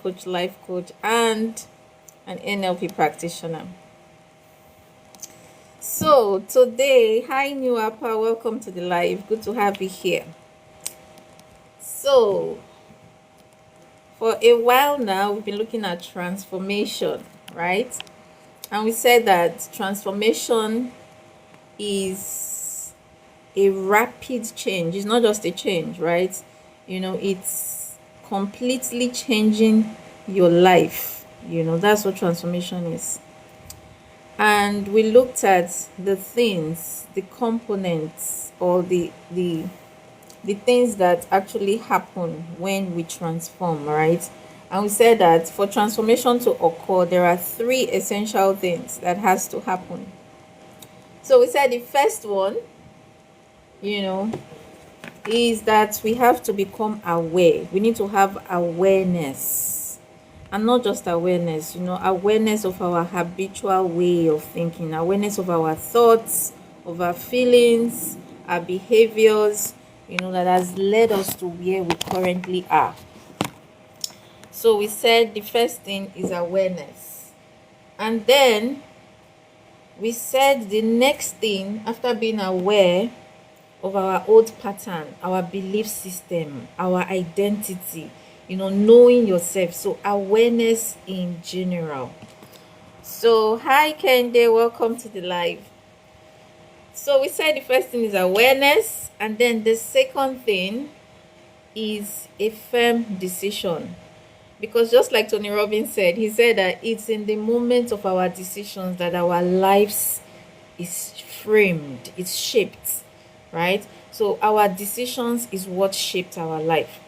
coach, life coach, and an NLP practitioner. So today, hi new Appa, welcome to the live. Good to have you here. So for a while now, we've been looking at transformation, right? And we said that transformation is a rapid change. It's not just a change, right? It's completely changing your life. That's what transformation is. And we looked at the things, the components, or the things that actually happen when we transform, right? And we said that for transformation to occur, there are three essential things that has to happen. So we said the first one, is that we have to become aware. We need to have awareness. And not just awareness, awareness of our habitual way of thinking, awareness of our thoughts, of our feelings, our behaviors, that has led us to where we currently are. So we said the first thing is awareness. And then we said the next thing, after being aware of our old pattern, our belief system, our identity, knowing yourself. So awareness in general. So hi Kende, welcome to the live. So we said the first thing is awareness, and then the second thing is a firm decision. Because just like Tony Robbins said, he said that it's in the moment of our decisions that our lives is framed, it's shaped, right? So our decisions is what shaped our life.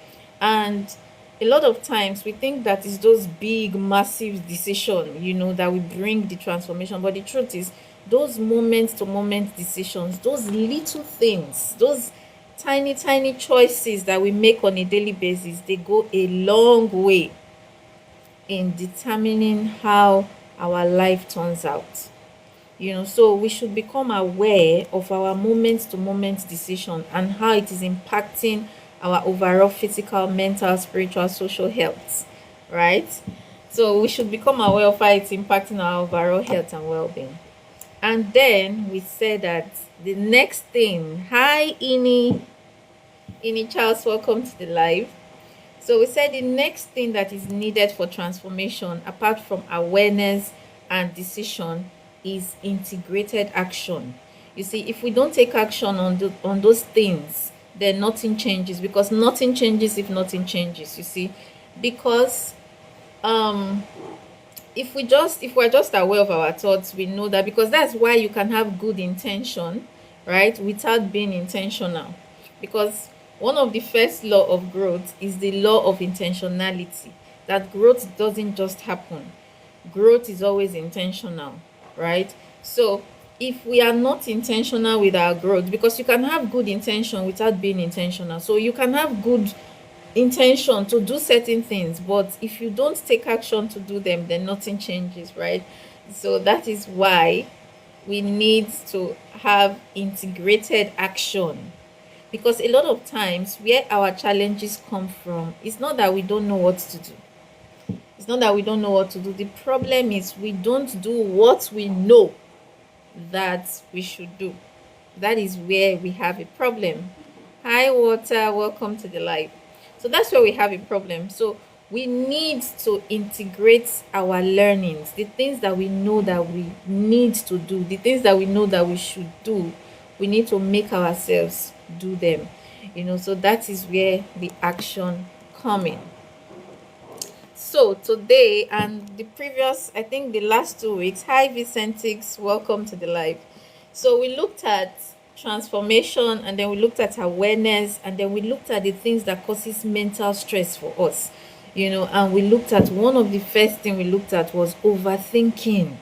And a lot of times we think that it's those big, massive decisions, that will bring the transformation. But the truth is, those moment-to-moment decisions, those little things, those tiny choices that we make on a daily basis, they go a long way in determining how our life turns out. So we should become aware of our moment-to-moment decision and how it is impacting our overall physical, mental, spiritual, social health, right? So we should become aware of how it's impacting our overall health and well-being. And then we said that the next thing, hi Ini Charles, welcome to the live. So we said the next thing that is needed for transformation, apart from awareness and decision, is integrated action. You see, if we don't take action on those things, then nothing changes, because nothing changes if nothing changes, you see. Because if we're just aware of our thoughts, we know that, because that's why you can have good intention, right, without being intentional. Because one of the first law of growth is the law of intentionality, that growth doesn't just happen. Growth is always intentional, right? So if we are not intentional with our growth, because you can have good intention without being intentional. So you can have good intention to do certain things, but if you don't take action to do them, then nothing changes, right? So that is why we need to have integrated action. Because a lot of times where our challenges come from, it's not that we don't know what to do. It's not that we don't know what to do. The problem is we don't do what we know that we should do. That is where we have a problem. Hi Water, welcome to the live. So that's where we have a problem. So we need to integrate our learnings, the things that we know that we need to do, the things that we know that we should do. We need to make ourselves do them. So that is where the action come in. So today and the previous, I think the last 2 weeks, hi Vicentix, welcome to the live. So we looked at transformation, and then we looked at awareness, and then we looked at the things that causes mental stress for us, and we looked at, one of the first thing we looked at was overthinking,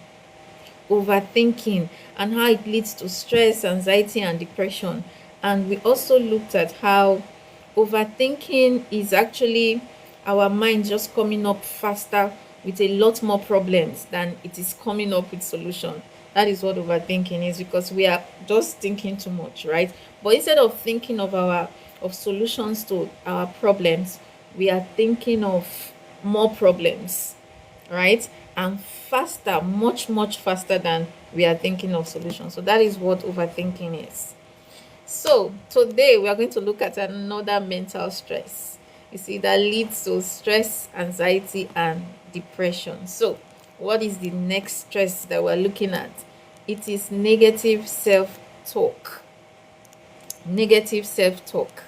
and how it leads to stress, anxiety, and depression. And we also looked at how overthinking is actually our mind just coming up faster with a lot more problems than it is coming up with solution. That is what overthinking is, because we are just thinking too much, right? But instead of thinking of solutions to our problems, we are thinking of more problems, right? And faster, much, much faster than we are thinking of solutions. So that is what overthinking is. So today we are going to look at another mental stress, you see, that leads to stress, anxiety, and depression. So what is the next stress that we're looking at? It is negative self-talk. Negative self-talk.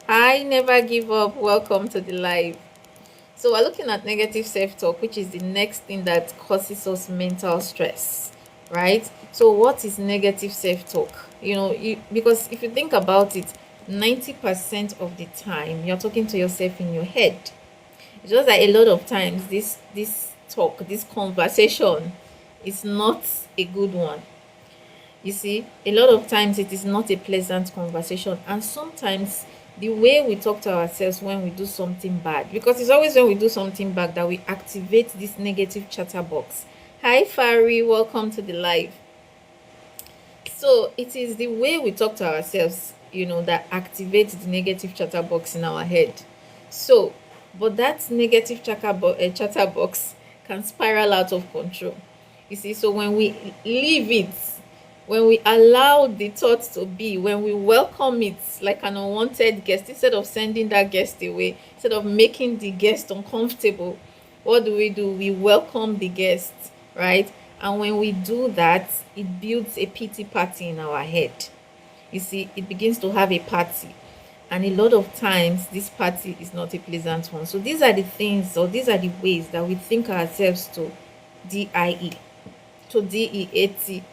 I never give up. Welcome to the live. So we're looking at negative self-talk, which is the next thing that causes us mental stress, right? So what is negative self-talk? Because if you think about it, 90% of the time you're talking to yourself in your head. It's just that a lot of times this talk, this conversation is not a good one. You see, a lot of times it is not a pleasant conversation, and sometimes the way we talk to ourselves when we do something bad, because it's always when we do something bad that we activate this negative chatter box. Hi Fari, welcome to the live. So it is the way we talk to ourselves, that activates the negative chatter box in our head. So but that negative chatter box can spiral out of control, you see. So when we leave it, when we allow the thought to be, when we welcome it like an unwanted guest, instead of sending that guest away, instead of making the guest uncomfortable, what do? We welcome the guest, right? And when we do that, it builds a pity party in our head. You see, it begins to have a party. And a lot of times, this party is not a pleasant one. So these are the things, or these are the ways that we think ourselves to DIE, to DEAT.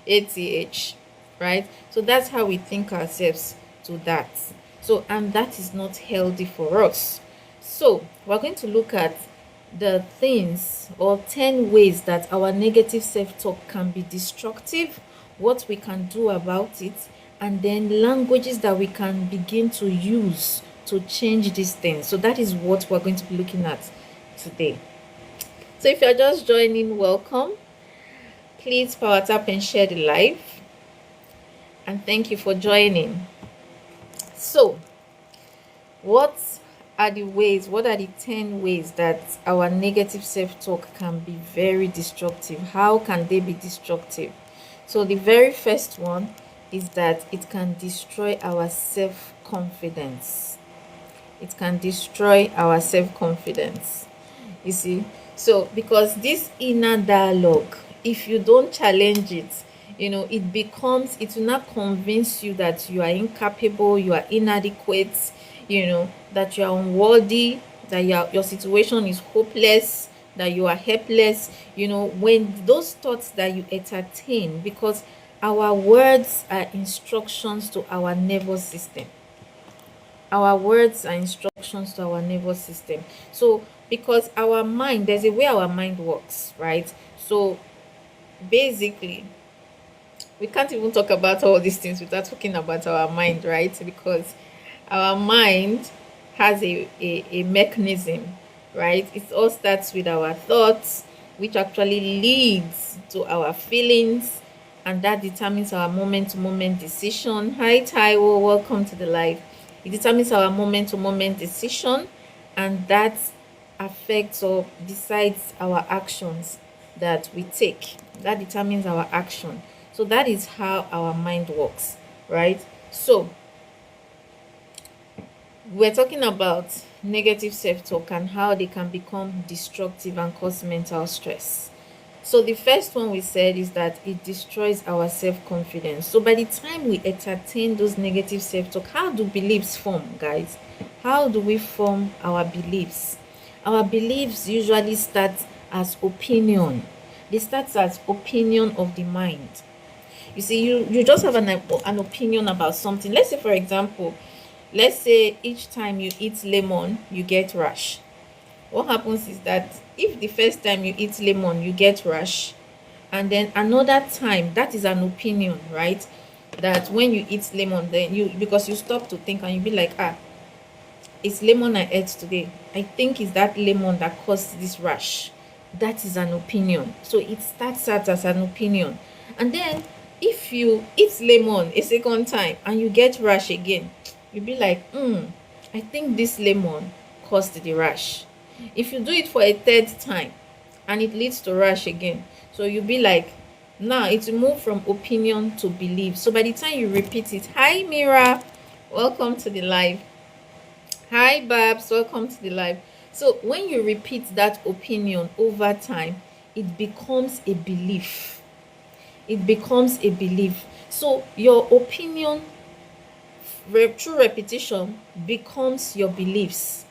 ATH, right? So that's how we think ourselves to that. So, and that is not healthy for us. So we're going to look at the things, or 10 ways that our negative self-talk can be destructive, what we can do about it, and then languages that we can begin to use to change these things. So that is what we're going to be looking at today. So if you're just joining, welcome. Please power tap and share the live, and thank you for joining. So what are the 10 ways that our negative self-talk can be very destructive? How can they be destructive? So the very first one is that it can destroy our self-confidence. It can destroy our self-confidence, you see. So because this inner dialogue, if you don't challenge it, it will not convince you that you are incapable, you are inadequate, that you are unworthy, that your situation is hopeless, that you are helpless. When those thoughts that you entertain, because our words are instructions to our nervous system. Our words are instructions to our nervous system. So because our mind, there's a way our mind works, right? So basically, we can't even talk about all these things without talking about our mind, right? Because our mind has a mechanism, right? It all starts with our thoughts, which actually leads to our feelings, and that determines our moment-to-moment decision. Hi Taiwo, welcome to the live. It determines our moment-to-moment decision, and that affects or decides our actions that we take. That determines our action. So that is how our mind works, right? So we're talking about negative self-talk and how they can become destructive and cause mental stress. So the first one we said is that it destroys our self-confidence. So by the time we entertain those negative self-talk, how do beliefs form, guys? How do we form our beliefs? Our beliefs usually start as opinion. They start as opinion of the mind. You see, you just have an opinion about something. Let's say, for example, each time you eat lemon, you get rash. What happens is that if the first time you eat lemon, you get rash, and then another time, that is an opinion, right? That when you eat lemon, then because you stop to think and you be like, it's lemon I ate today. I think it's that lemon that caused this rash. That is an opinion. So it starts out as an opinion. And then if you eat lemon a second time and you get rash again, you'll be like, I think this lemon caused the rash. If you do it for a third time and it leads to rash again, so you'll be like, now it's moved from opinion to belief. So by the time you repeat it, hi Mira, welcome to the live. Hi Babs, welcome to the live. So when you repeat that opinion over time, it becomes a belief. It becomes a belief. So your opinion through repetition becomes your beliefs.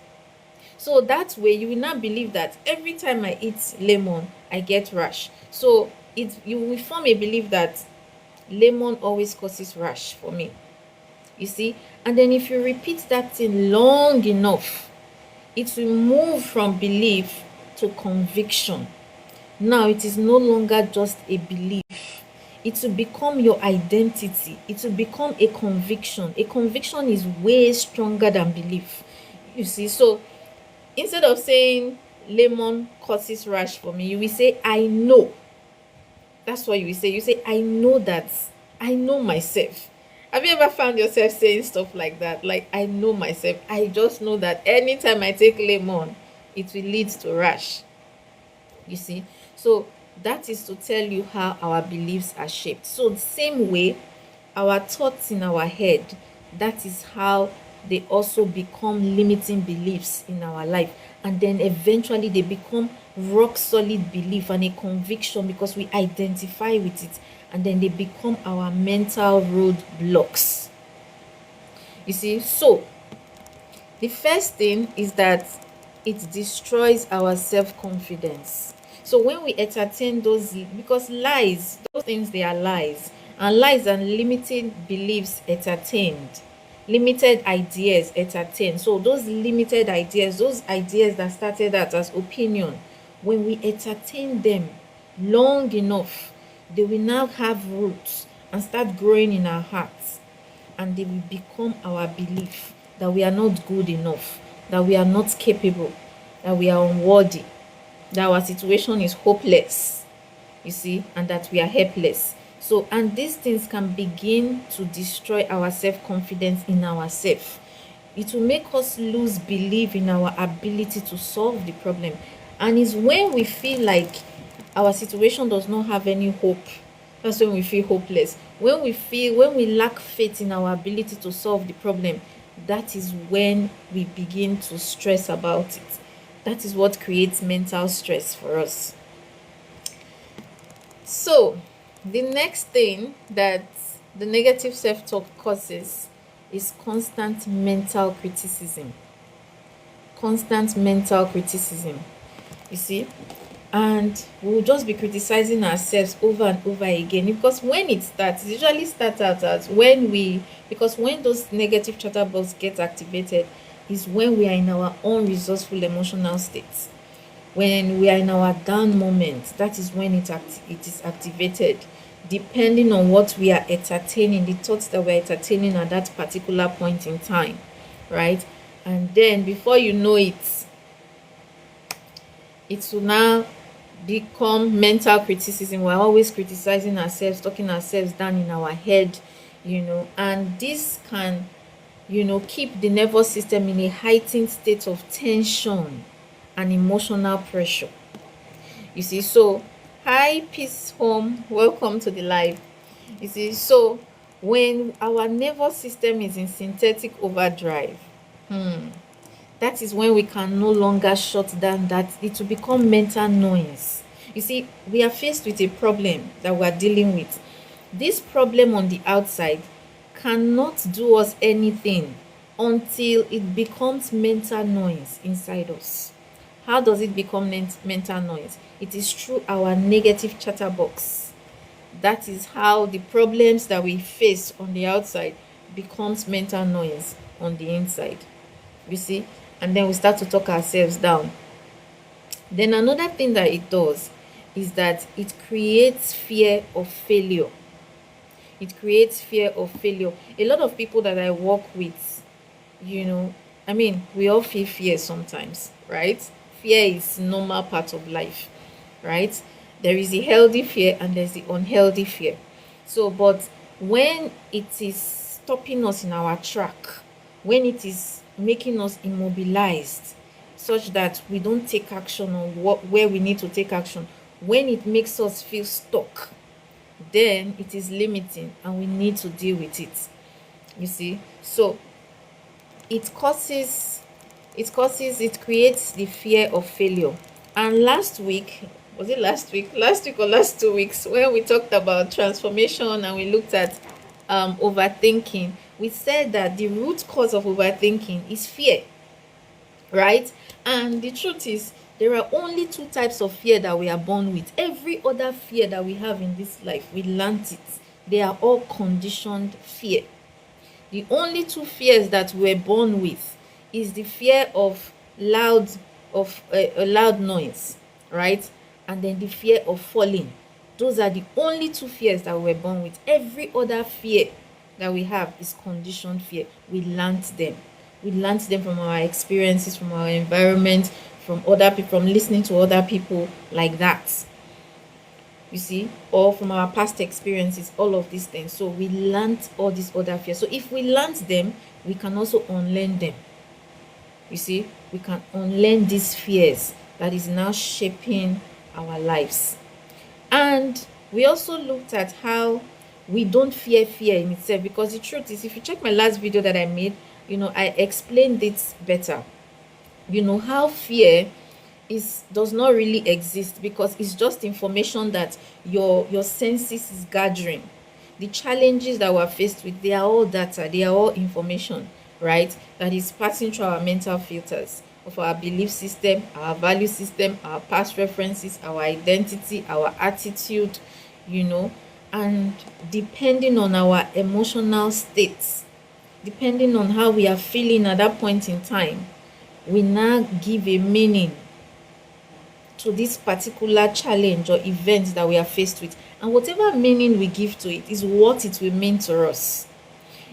So that way you will not believe that every time I eat lemon I get rash. So you will form a belief that lemon always causes rash for me, you see. And then if you repeat that thing long enough, it will move from belief to conviction. Now it is no longer just a belief, it will become your identity. It will become a conviction. A conviction is way stronger than belief, you see. So instead of saying lemon causes rash for me, you will say I know. That's what you will say. You say I know that. I know myself. Have you ever found yourself saying stuff like that? Like, I know myself. I just know that anytime I take lemon, it will lead to rash. You see? So that is to tell you how our beliefs are shaped. So the same way, our thoughts in our head, that is how they also become limiting beliefs in our life. And then eventually they become rock solid belief and a conviction because we identify with it. And then they become our mental roadblocks. You see, so the first thing is that it destroys our self-confidence. So when we entertain those, because lies, those things, they are lies, and lies and limiting beliefs entertained, limited ideas entertained. So those limited ideas, those ideas that started out as opinion, when we entertain them long enough, they will now have roots and start growing in our hearts, and they will become our belief that we are not good enough, that we are not capable, that we are unworthy, that our situation is hopeless, you see, and that we are helpless. So, and these things can begin to destroy our self-confidence in ourselves. It will make us lose belief in our ability to solve the problem. And it's when we feel like our situation does not have any hope, that's when we feel hopeless. When we lack faith in our ability to solve the problem, that is when we begin to stress about it. That is what creates mental stress for us. So the next thing that the negative self-talk causes is constant mental criticism. Constant mental criticism, you see. And we'll just be criticizing ourselves over and over again, because when it starts, it usually starts out as because when those negative chatterbox get activated is when we are in our unresourceful emotional states. When we are in our down moment, that is when it is activated, depending on what we are entertaining, the thoughts that we're entertaining at that particular point in time, right? And then before you know it, it will now become mental criticism. We're always criticizing ourselves, talking ourselves down in our head, and this can, keep the nervous system in a heightened state of tension and emotional pressure. You see, so hi Peace Home, welcome to the live. You see, so when our nervous system is in synthetic overdrive, that is when we can no longer shut down that. It will become mental noise. You see, we are faced with a problem that we are dealing with. This problem on the outside cannot do us anything until it becomes mental noise inside us. How does it become mental noise? It is through our negative chatterbox. That is how the problems that we face on the outside becomes mental noise on the inside. You see? And then we start to talk ourselves down. Then another thing that it does is that it creates fear of failure. It creates fear of failure. A lot of people that I work with, we all feel fear sometimes, right? Fear is normal part of life, right? There is a healthy fear and there's the unhealthy fear. So, but when it is stopping us in our track, when it is making us immobilized, such that we don't take action on where we need to take action. When it makes us feel stuck, then it is limiting and we need to deal with it. You see, so it creates the fear of failure. And last week, was it last week or last 2 weeks, when we talked about transformation and we looked at overthinking, we said that the root cause of overthinking is fear, right? And the truth is, there are only two types of fear that we are born with. Every other fear that we have in this life, we learnt it. They are all conditioned fear. The only two fears that we're born with is the fear of a loud noise, right? And then the fear of falling. Those are the only two fears that we're born with. Every other fear that we have is conditioned fear. We learnt them. We learnt them from our experiences, from our environment, from other people, from listening to other people like that. You see, or from our past experiences, all of these things. So we learnt all these other fears. So if we learnt them, we can also unlearn them. You see, we can unlearn these fears that is now shaping our lives. And we also looked at how we don't fear fear in itself, because the truth is, if you check my last video that I made, I explained it better. How fear does not really exist, because it's just information that your senses is gathering. The challenges that we're faced with, they are all data, they are all information, right? That is passing through our mental filters of our belief system, our value system, our past references, our identity, our attitude, and depending on our emotional states, depending on how we are feeling at that point in time, we now give a meaning to this particular challenge or event that we are faced with. And whatever meaning we give to it is what it will mean to us.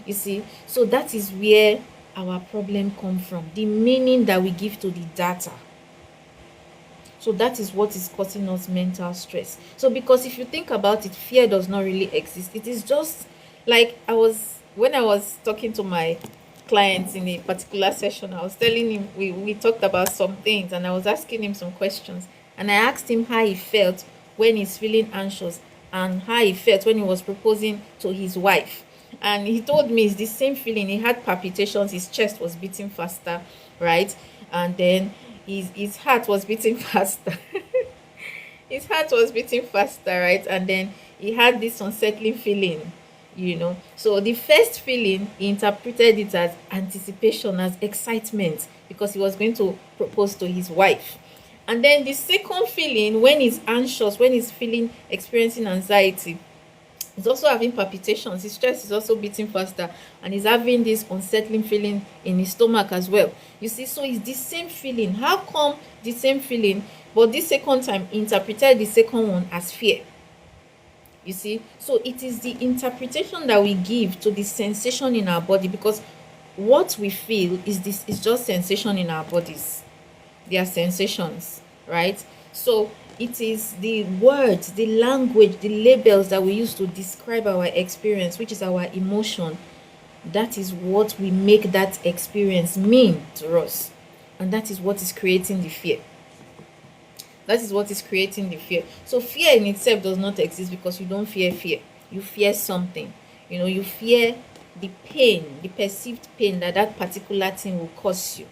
You see, so that is where our problem comes from, the meaning that we give to the data. So that is what is causing us mental stress. So because if you think about it, fear does not really exist. It is just like when I was talking to my clients in a particular session, I was telling him, we talked about some things, and I was asking him some questions, and I asked him how he felt when he's feeling anxious and how he felt when he was proposing to his wife. And he told me it's the same feeling. He had palpitations, his chest was beating faster, right? And then his heart was beating faster. His heart was beating faster, right? And then he had this unsettling feeling, So the first feeling, he interpreted it as anticipation, as excitement, because he was going to propose to his wife. And then the second feeling, when he's anxious, when he's experiencing anxiety, he's also having palpitations, his chest is also beating faster, and he's having this unsettling feeling in his stomach as well. You see, so it's the same feeling. How come the same feeling, but this second time he interpreted the second one as fear? You see, so it is the interpretation that we give to the sensation in our body, because what we feel is just sensation in our bodies. They are sensations, right? So it is the words, the language, the labels that we use to describe our experience, which is our emotion. That is what we make that experience mean to us, and that is what is creating the fear. That is what is creating the fear. So fear in itself does not exist, because you don't fear fear. You fear something. You fear the pain, the perceived pain that particular thing will cause you.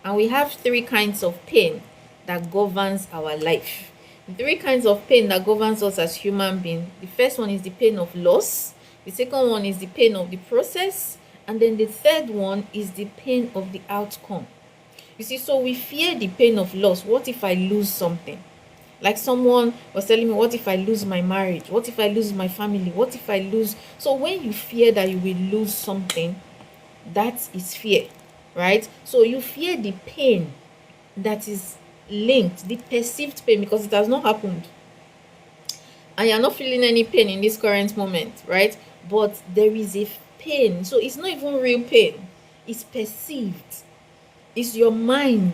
And we have three kinds of pain that governs our life. The three kinds of pain that governs us as human beings. The first one is the pain of loss. The second one is the pain of the process. And then the third one is the pain of the outcome. You see, so we fear the pain of loss. What if I lose something? Like someone was telling me, what if I lose my marriage? What if I lose my family? What if I lose? So when you fear that you will lose something, that is fear, right? So you fear the pain that is linked, the perceived pain, because it has not happened. And you're not feeling any pain in this current moment, right? But there is a pain. So it's not even real pain. It's perceived. It's your mind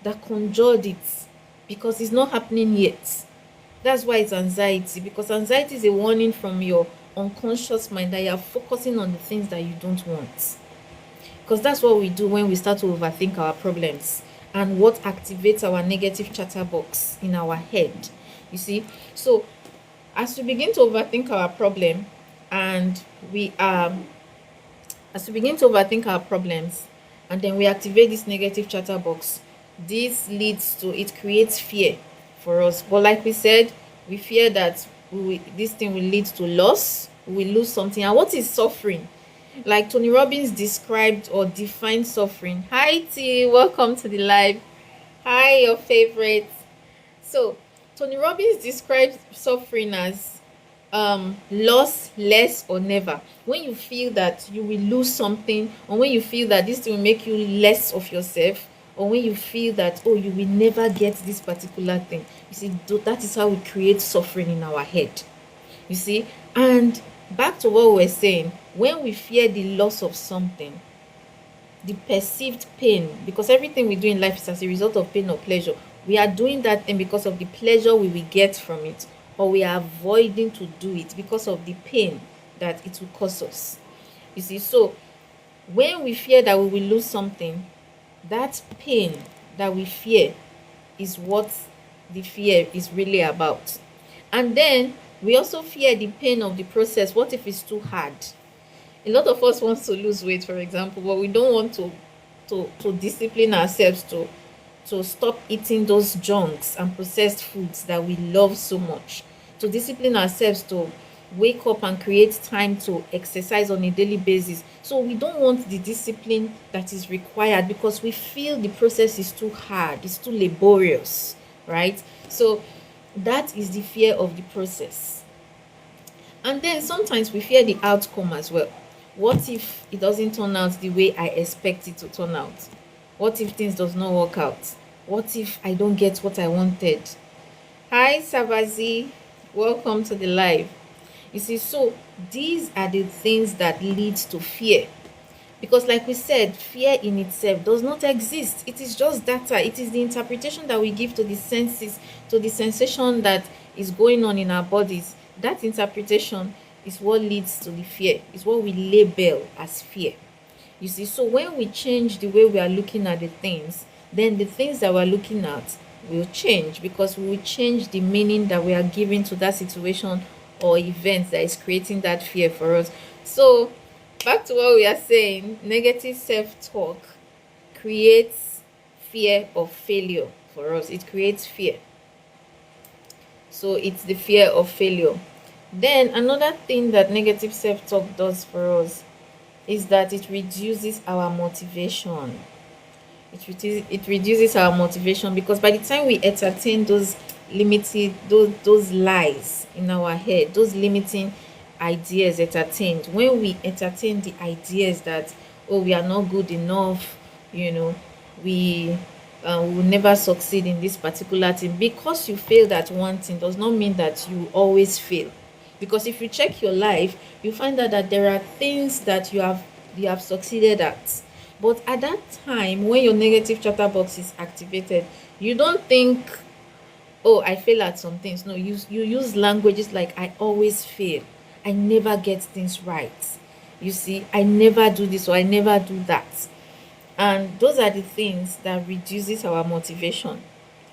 that conjured it, because it's not happening yet. That's why it's anxiety, because anxiety is a warning from your unconscious mind that you are focusing on the things that you don't want. Because that's what we do when we start to overthink our problems. and what activates our negative chatterbox in our head. You see, so as we begin to overthink our problem, and we as we begin to overthink our problems, and then we activate this negative chatterbox, this leads to, it creates fear for us. But like we said, we fear that this thing will lead to loss, we will lose something. And what is suffering? Like Tony Robbins described or defined suffering. Hi T, welcome to the live. Hi, your favorite. So Tony Robbins describes suffering as loss, less, or never. When you feel that you will lose something, or when you feel that this will make you less of yourself, or when you feel that, oh, you will never get this particular thing, you see, that is how we create suffering in our head. You see, and back to what we were saying, when we fear the loss of something, the perceived pain, because everything we do in life is as a result of pain or pleasure, we are doing that thing because of the pleasure we will get from it, or we are avoiding to do it because of the pain that it will cause us. You see, so when we fear that we will lose something, that pain that we fear is what the fear is really about. And then we also fear the pain of the process. What if it's too hard? A lot of us want to lose weight, for example, but we don't want to discipline ourselves to stop eating those junks and processed foods that we love so much, to discipline ourselves to wake up and create time to exercise on a daily basis. So we don't want the discipline that is required because we feel the process is too hard, it's too laborious, right? So that is the fear of the process. And then sometimes we fear the outcome as well. What if it doesn't turn out the way I expect it to turn out? What if things does not work out? What if I don't get what I wanted? Hi Savazi, welcome to the live. You see, so these are the things that lead to fear. Because like we said, fear in itself does not exist. It is just data. It is the interpretation that we give to the senses, to the sensation that is going on in our bodies. That interpretation is what leads to the fear. It's what we label as fear. You see, so when we change the way we are looking at the things, then the things that we're looking at will change, because we will change the meaning that we are giving to that situation or event that is creating that fear for us. So back to what we are saying, negative self-talk creates fear of failure for us. It creates fear. So it's the fear of failure. Then another thing that negative self-talk does for us is that it reduces our motivation. It reduces our motivation, because by the time we entertain those limited, those lies in our head, those limiting ideas entertained, when we entertain the ideas that, oh, we are not good enough, we will never succeed in this particular thing. Because you failed at one thing does not mean that you always fail. Because if you check your life, you find out that there are things that you have succeeded at. But at that time, when your negative chatterbox is activated, you don't think, oh, I fail at some things. No, you use languages like, I always fail, I never get things right, you see, I never do this or I never do that. And those are the things that reduces our motivation,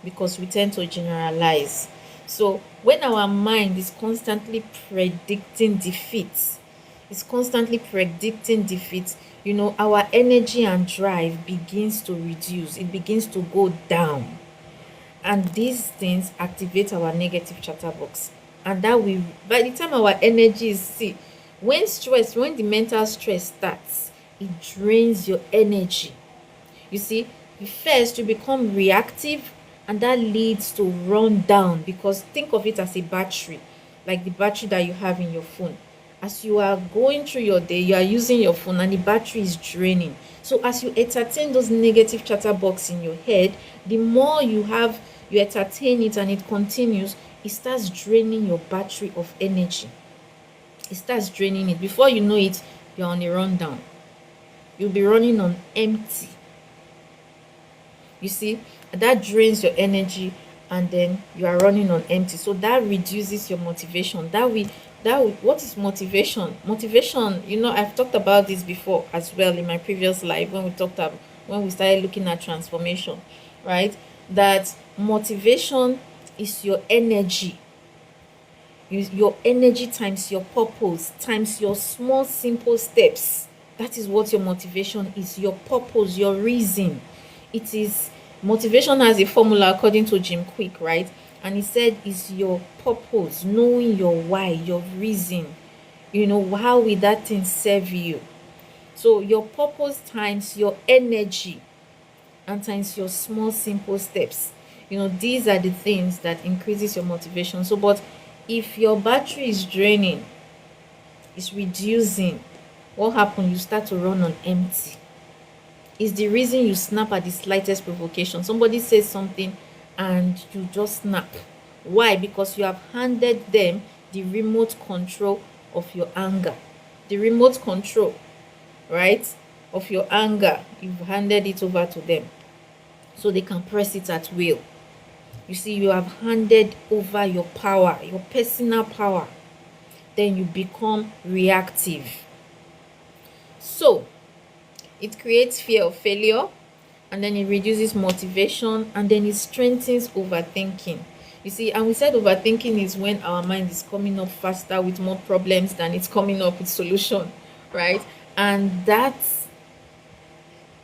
because we tend to generalize. So when our mind is constantly predicting defeat, our energy and drive begins to reduce, it begins to go down. And these things activate our negative chatterbox. And that we, by the time our energy is, when the mental stress starts, it drains your energy. You see, first you become reactive, and that leads to run down, because think of it as a battery, like the battery that you have in your phone. As you are going through your day, you are using your phone and the battery is draining. So as you entertain those negative chatterbox in your head, the more you entertain it and it continues, it starts draining your battery of energy. It starts draining it. Before you know it, you're on a rundown. You'll be running on empty. You see, that drains your energy, and then you are running on empty. So that reduces your motivation. What is motivation? Motivation, I've talked about this before as well in my previous live, when we started looking at transformation. right? That motivation is your energy. Your energy times your purpose times your small simple steps. That is what your motivation is. Your purpose, your reason. It is motivation has a formula according to Jim Quick, right? And he said is your purpose, knowing your why, your reason. How will that thing serve you? So your purpose times your energy and times your small simple steps. These are the things that increases your motivation. So but if your battery is draining, it's reducing, what happens? You start to run on empty. Is the reason you snap at the slightest provocation. Somebody says something and you just snap. Why? Because you have handed them the remote control of your anger. The remote control, right, of your anger. You've handed it over to them so they can press it at will. You see, you have handed over your power, your personal power. Then you become reactive. So it creates fear of failure, and then it reduces motivation, and then it strengthens overthinking. You see, and we said overthinking is when our mind is coming up faster with more problems than it's coming up with solution, right? And that's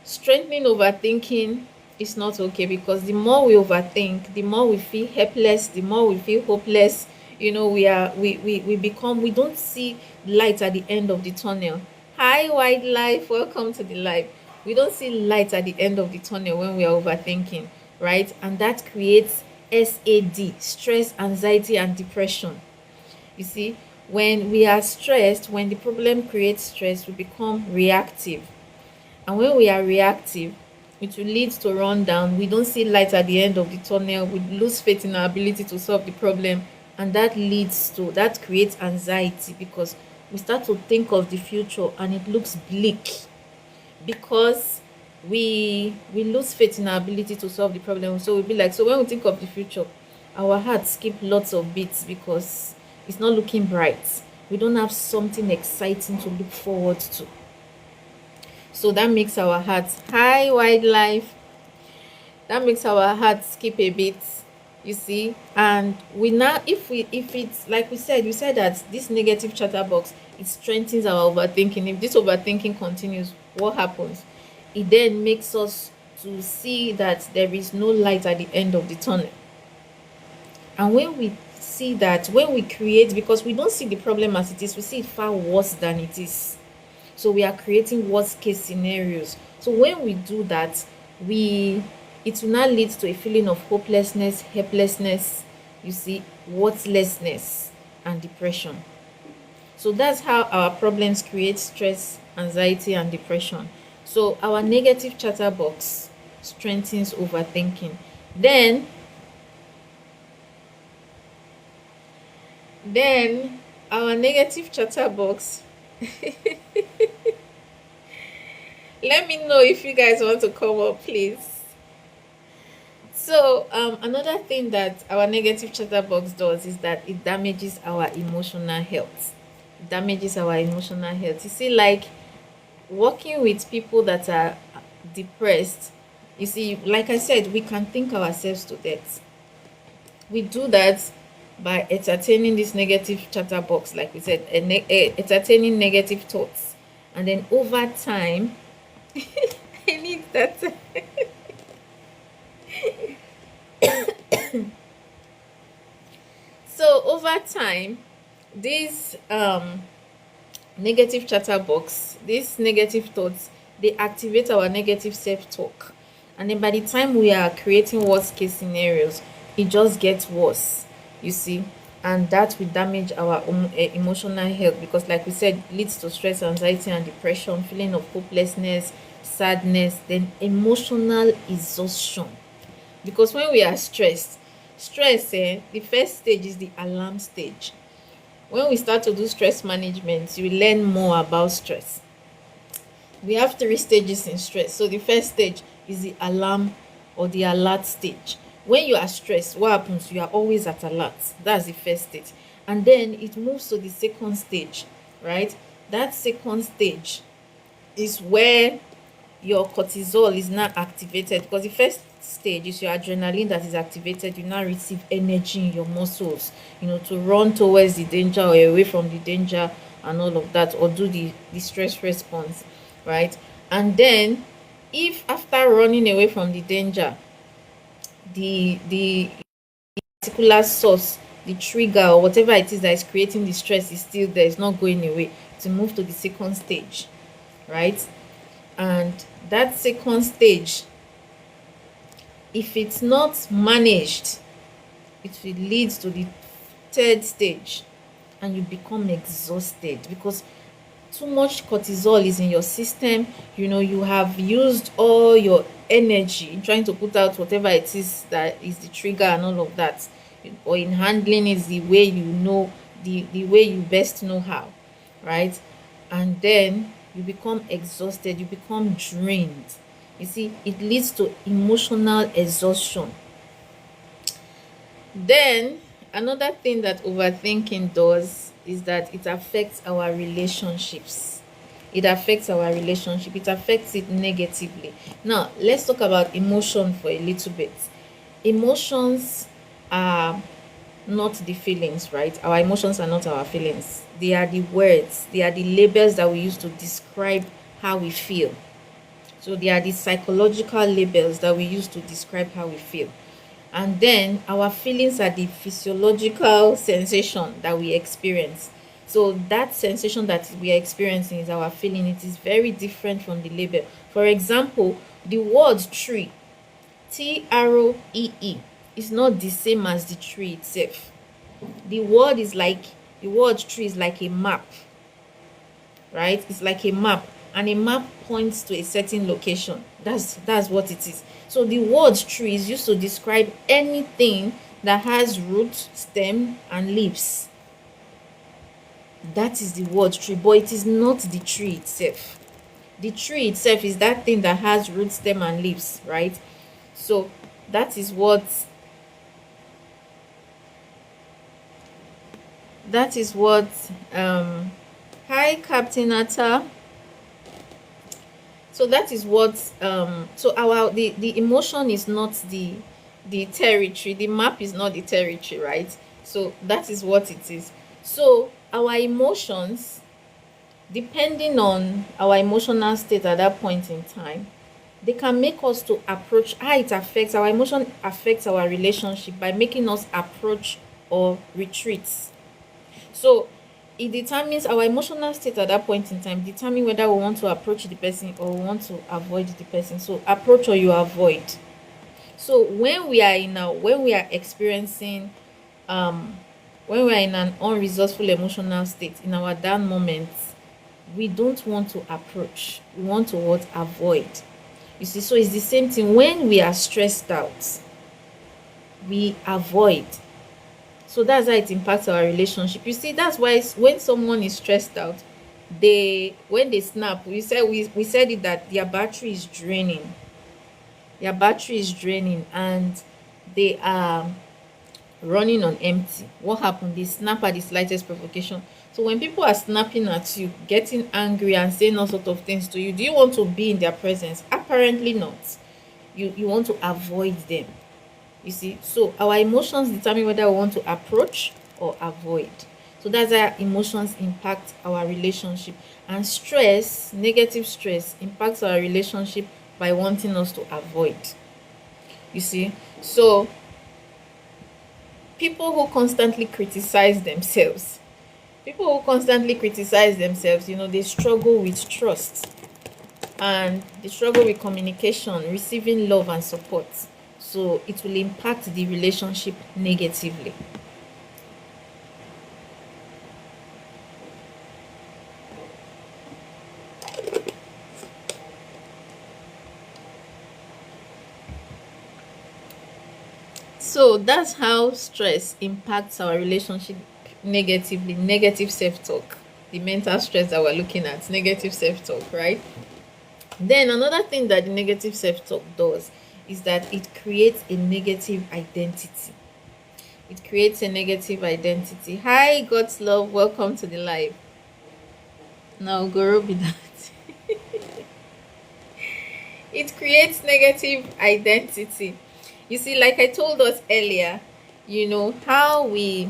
strengthening overthinking is not okay, because the more we overthink, the more we feel helpless, the more we feel hopeless. We don't see light at the end of the tunnel. Hi wildlife, welcome to the live. We don't see light at the end of the tunnel when we are overthinking, right? And that creates SAD, stress, anxiety, and depression. You see, when we are stressed, when the problem creates stress, we become reactive. And when we are reactive, it will lead to rundown. We don't see light at the end of the tunnel. We lose faith in our ability to solve the problem. And that creates anxiety, because we start to think of the future and it looks bleak, because we lose faith in our ability to solve the problem. So we'll be like, so when we think of the future, our heart skip lots of beats because it's not looking bright. We don't have something exciting to look forward to. So that makes our hearts, hi wildlife, that makes our hearts skip a bit, you see. And we now, if it's like we said that this negative chatterbox, it strengthens our overthinking. If this overthinking continues, what happens? It then makes us to see that there is no light at the end of the tunnel. And when we see that, when we create, because we don't see the problem as it is, we see it far worse than it is. So we are creating worst case scenarios. So when we do that, it will now lead to a feeling of hopelessness, helplessness, you see, worthlessness, and depression. So that's how our problems create stress, anxiety, and depression. So our negative chatterbox strengthens overthinking. Then our negative chatterbox let me know if you guys want to come up, please. So another thing that our negative chatterbox does is that it damages our emotional health. It damages our emotional health. You see, like working with people that are depressed, you see, like I said, we can think ourselves to death. We do that by entertaining this negative chatterbox, like we said, entertaining negative thoughts. And then over time, I need that. So over time, this negative chatterbox, these negative thoughts, they activate our negative self-talk. And then by the time we are creating worst case scenarios, it just gets worse, you see. And that will damage our emotional health, because like we said, it leads to stress, anxiety, and depression, feeling of hopelessness, sadness, then emotional exhaustion. Because when we are stress, the first stage is the alarm stage. When we start to do stress management, you learn more about stress. We have 3 stages in stress. So the first stage is the alarm or the alert stage. When you are stressed, what happens? You are always at alert. That's the first stage. And then it moves to the second stage, right? That second stage is where your cortisol is now activated, because the first stage, is your adrenaline that is activated. You now receive energy in your muscles, to run towards the danger or away from the danger and all of that, or do the stress response, right? And then, if after running away from the danger, the particular source, the trigger or whatever it is that is creating the stress is still there, it's not going away, to move to the second stage, right? And that second stage, if it's not managed, it will lead to the third stage, and you become exhausted because too much cortisol is in your system. You have used all your energy in trying to put out whatever it is that is the trigger and all of that, or in handling it the way the way you best know how, right? And then you become exhausted, you become drained. You see, it leads to emotional exhaustion. Then another thing that overthinking does is that it affects our relationships. It affects our relationship. It affects it negatively. Now, let's talk about emotion for a little bit. Emotions are not the feelings, right? Our emotions are not our feelings. They are the words, they are the labels that we use to describe how we feel. So they are the psychological labels that we use to describe how we feel. And then our feelings are the physiological sensation that we experience. So that sensation that we are experiencing is our feeling. It is very different from the label. For example, the word tree, TROEE, is not the same as the tree itself. The word tree is like a map, right? It's like a map, and a map points to a certain location. That's what it is. So the word tree is used to describe anything that has root, stem, and leaves. That is the word tree, but it is not the tree itself. The tree itself is that thing that has root, stem, and leaves, right? So that is what hi Captain Atta. So that is what so our the emotion is not the territory. The map is not the territory, right? So that is what it is. So our emotions, depending on our emotional state at that point in time, they can make us to approach how it affects our emotion, affects our relationship by making us approach or retreat. So it determines our emotional state at that point in time, determine whether we want to approach the person or we want to avoid the person. So approach or you avoid. So when we are experiencing when we are in an unresourceful emotional state, in our down moments, we don't want to approach, we want to what? Avoid. You see, so it's the same thing when we are stressed out, we avoid. So that's how it impacts our relationship. You see, that's why when someone is stressed out, when they snap, we said it that their battery is draining. Their battery is draining and they are running on empty. What happened? They snap at the slightest provocation. So when people are snapping at you, getting angry and saying all sorts of things to you, do you want to be in their presence? Apparently not. You want to avoid them. You see, so our emotions determine whether we want to approach or avoid. So that's how emotions impact our relationship. And stress, negative stress, impacts our relationship by wanting us to avoid. You see, so people who constantly criticize themselves, they struggle with trust, and they struggle with communication, receiving love and support. So it will impact the relationship negatively. So that's how stress impacts our relationship negatively. Negative self-talk, the mental stress that we're looking at, negative self-talk, right? Then another thing that the negative self-talk does is that it creates a negative identity. It creates a negative identity. Hi, God's love. Welcome to the live. Now, Guru be that. It creates negative identity. You see, like I told us earlier, how we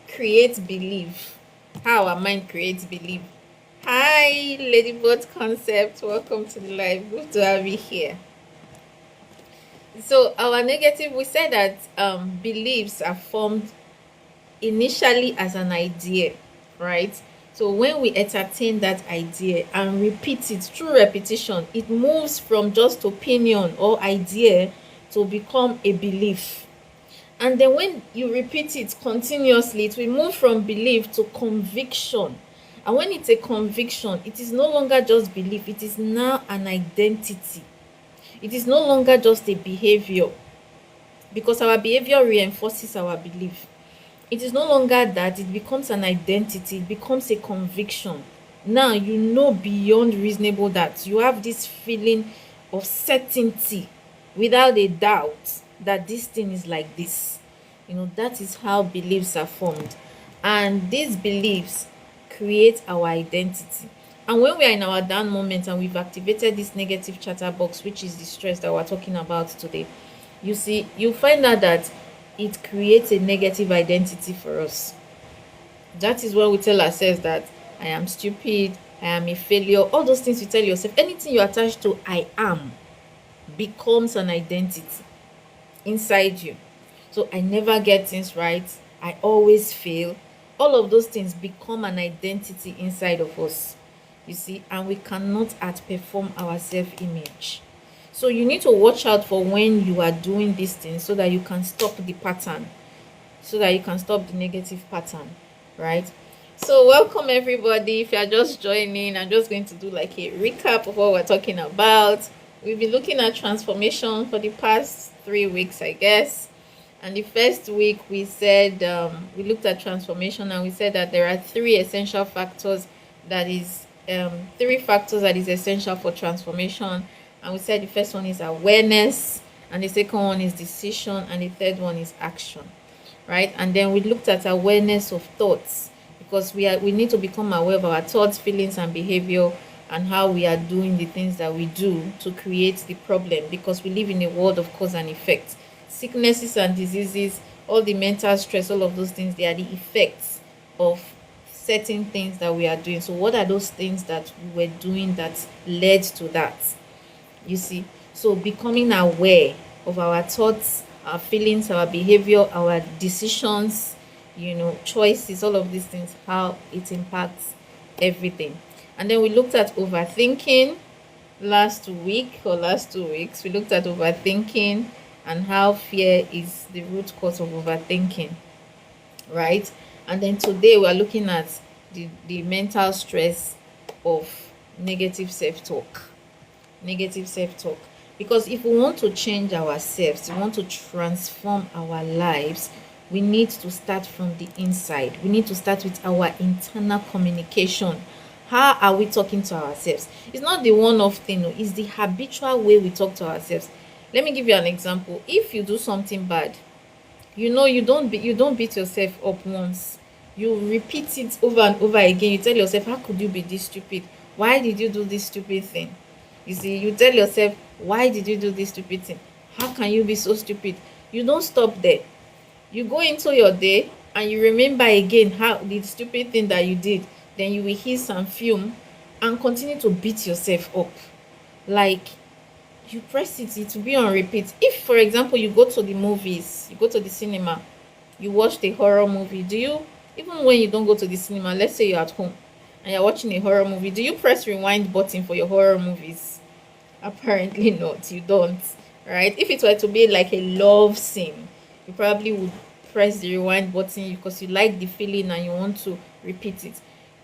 create belief, how our mind creates belief. Hi, Ladybird Concept. Welcome to the live. Good to have you here. So our negative, we said that beliefs are formed initially as an idea, right? So when we entertain that idea and repeat it through repetition, it moves from just opinion or idea to become a belief. And then when you repeat it continuously, it will move from belief to conviction. And when it's a conviction, it is no longer just belief, it is now an identity. It is no longer just a behavior, because our behavior reinforces our belief. It is no longer that, it becomes an identity, it becomes a conviction. Now you know beyond reasonable that you have this feeling of certainty without a doubt that this thing is like this. That is how beliefs are formed. And these beliefs create our identity. And when we are in our down moment and we've activated this negative chatter box, which is the stress that we're talking about today, you see, you find out that it creates a negative identity for us. That is when we tell ourselves that I am stupid, I am a failure. All those things you tell yourself, anything you attach to I am becomes an identity inside you. So I never get things right, I always fail. All of those things become an identity inside of us, you see, and we cannot outperform our self-image. So you need to watch out for when you are doing these things so that you can stop the pattern, so that you can stop the negative pattern, right? So welcome everybody. If you are just joining, I'm just going to do like a recap of what we're talking about. We've been looking at transformation for the past 3 weeks, I guess. And the first week we said, we looked at transformation, and we said that there are three factors that is essential for transformation. And we said the first one is awareness, and the second one is decision, and the third one is action, right? And then we looked at awareness of thoughts, because we need to become aware of our thoughts, feelings, and behavior, and how we are doing the things that we do to create the problem, because we live in a world of cause and effect. Sicknesses and diseases, all the mental stress, all of those things, they are the effects of certain things that we are doing. So what are those things that we were doing that led to that? You see, so becoming aware of our thoughts, our feelings, our behavior, our decisions, choices, all of these things, how it impacts everything. And then we looked at overthinking last 2 weeks. We looked at overthinking and how fear is the root cause of overthinking, right? And then today we are looking at the mental stress of negative self-talk. Because if we want to change ourselves, we want to transform our lives, we need to start from the inside. We need to start with our internal communication. How are we talking to ourselves? It's not the one-off thing, no. It's the habitual way we talk to ourselves. Let me give you an example. If you do something bad, you don't beat yourself up once. You repeat it over and over again. You tell yourself, how could you be this stupid? Why did you do this stupid thing? You see, you tell yourself, why did you do this stupid thing? How can you be so stupid? You don't stop there. You go into your day and you remember again how the stupid thing that you did. Then you will hear some fume and continue to beat yourself up. Like, you press it, it will be on repeat. If, for example, you go to the movies, you go to the cinema, you watch the horror movie, do you, even when you don't go to the cinema, let's say you're at home and you're watching a horror movie, do you press rewind button for your horror movies? Apparently not, you don't, right? If it were to be like a love scene, you probably would press the rewind button because you like the feeling and you want to repeat it.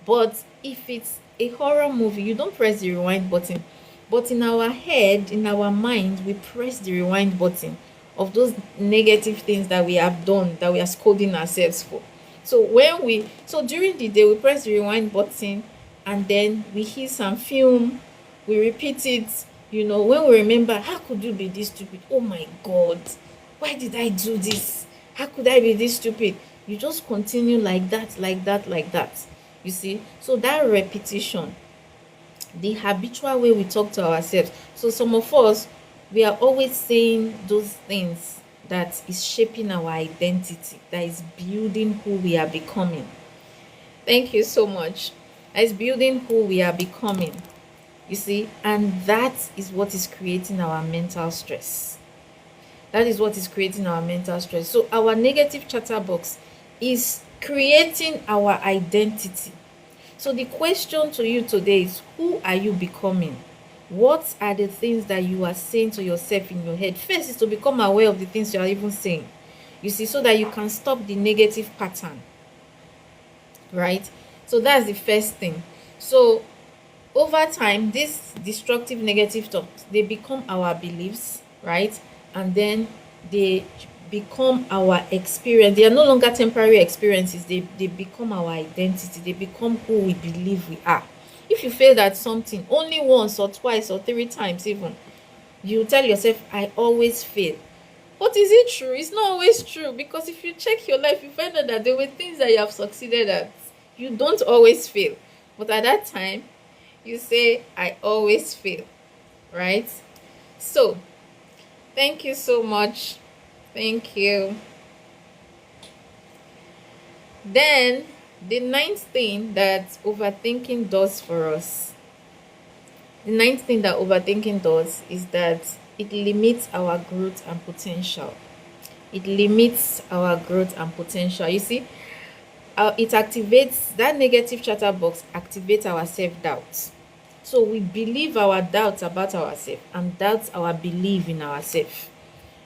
But if it's a horror movie, you don't press the rewind button. But in our head, in our mind, we press the rewind button of those negative things that we have done, that we are scolding ourselves for. So during the day, we press the rewind button, and then we hear some film, we repeat it, when we remember, how could you be this stupid? Oh my God, why did I do this? How could I be this stupid? You just continue like that. You see, so that repetition the habitual way we talk to ourselves. So some of us, we are always saying those things that is shaping our identity, that is building who we are becoming. Thank you so much. That is building who we are becoming. You see, and that is what is creating our mental stress. That is what is creating our mental stress. So our negative chatterbox is creating our identity. So the question to you today is, who are you becoming? What are the things that you are saying to yourself in your head? First is to become aware of the things you are even saying. You see, so that you can stop the negative pattern, right? So that's the first thing. So over time, these destructive negative thoughts, they become our beliefs, right? And then they become our experience. They are no longer temporary experiences. They become our identity. They become who we believe we are. If you failed at something only once or twice or three times even, you tell yourself, I always fail. But is it true? It's not always true, because if you check your life, you find out that there were things that you have succeeded at. You don't always fail. But at that time, you say, I always fail, right? So thank you so much. Thank you. Then the ninth thing that overthinking does for us, the ninth thing that overthinking does is that it limits our growth and potential. It limits our growth and potential. You see, it activates that negative chatterbox, activates our self-doubt. So we believe our doubts about ourselves and doubt our belief in ourselves.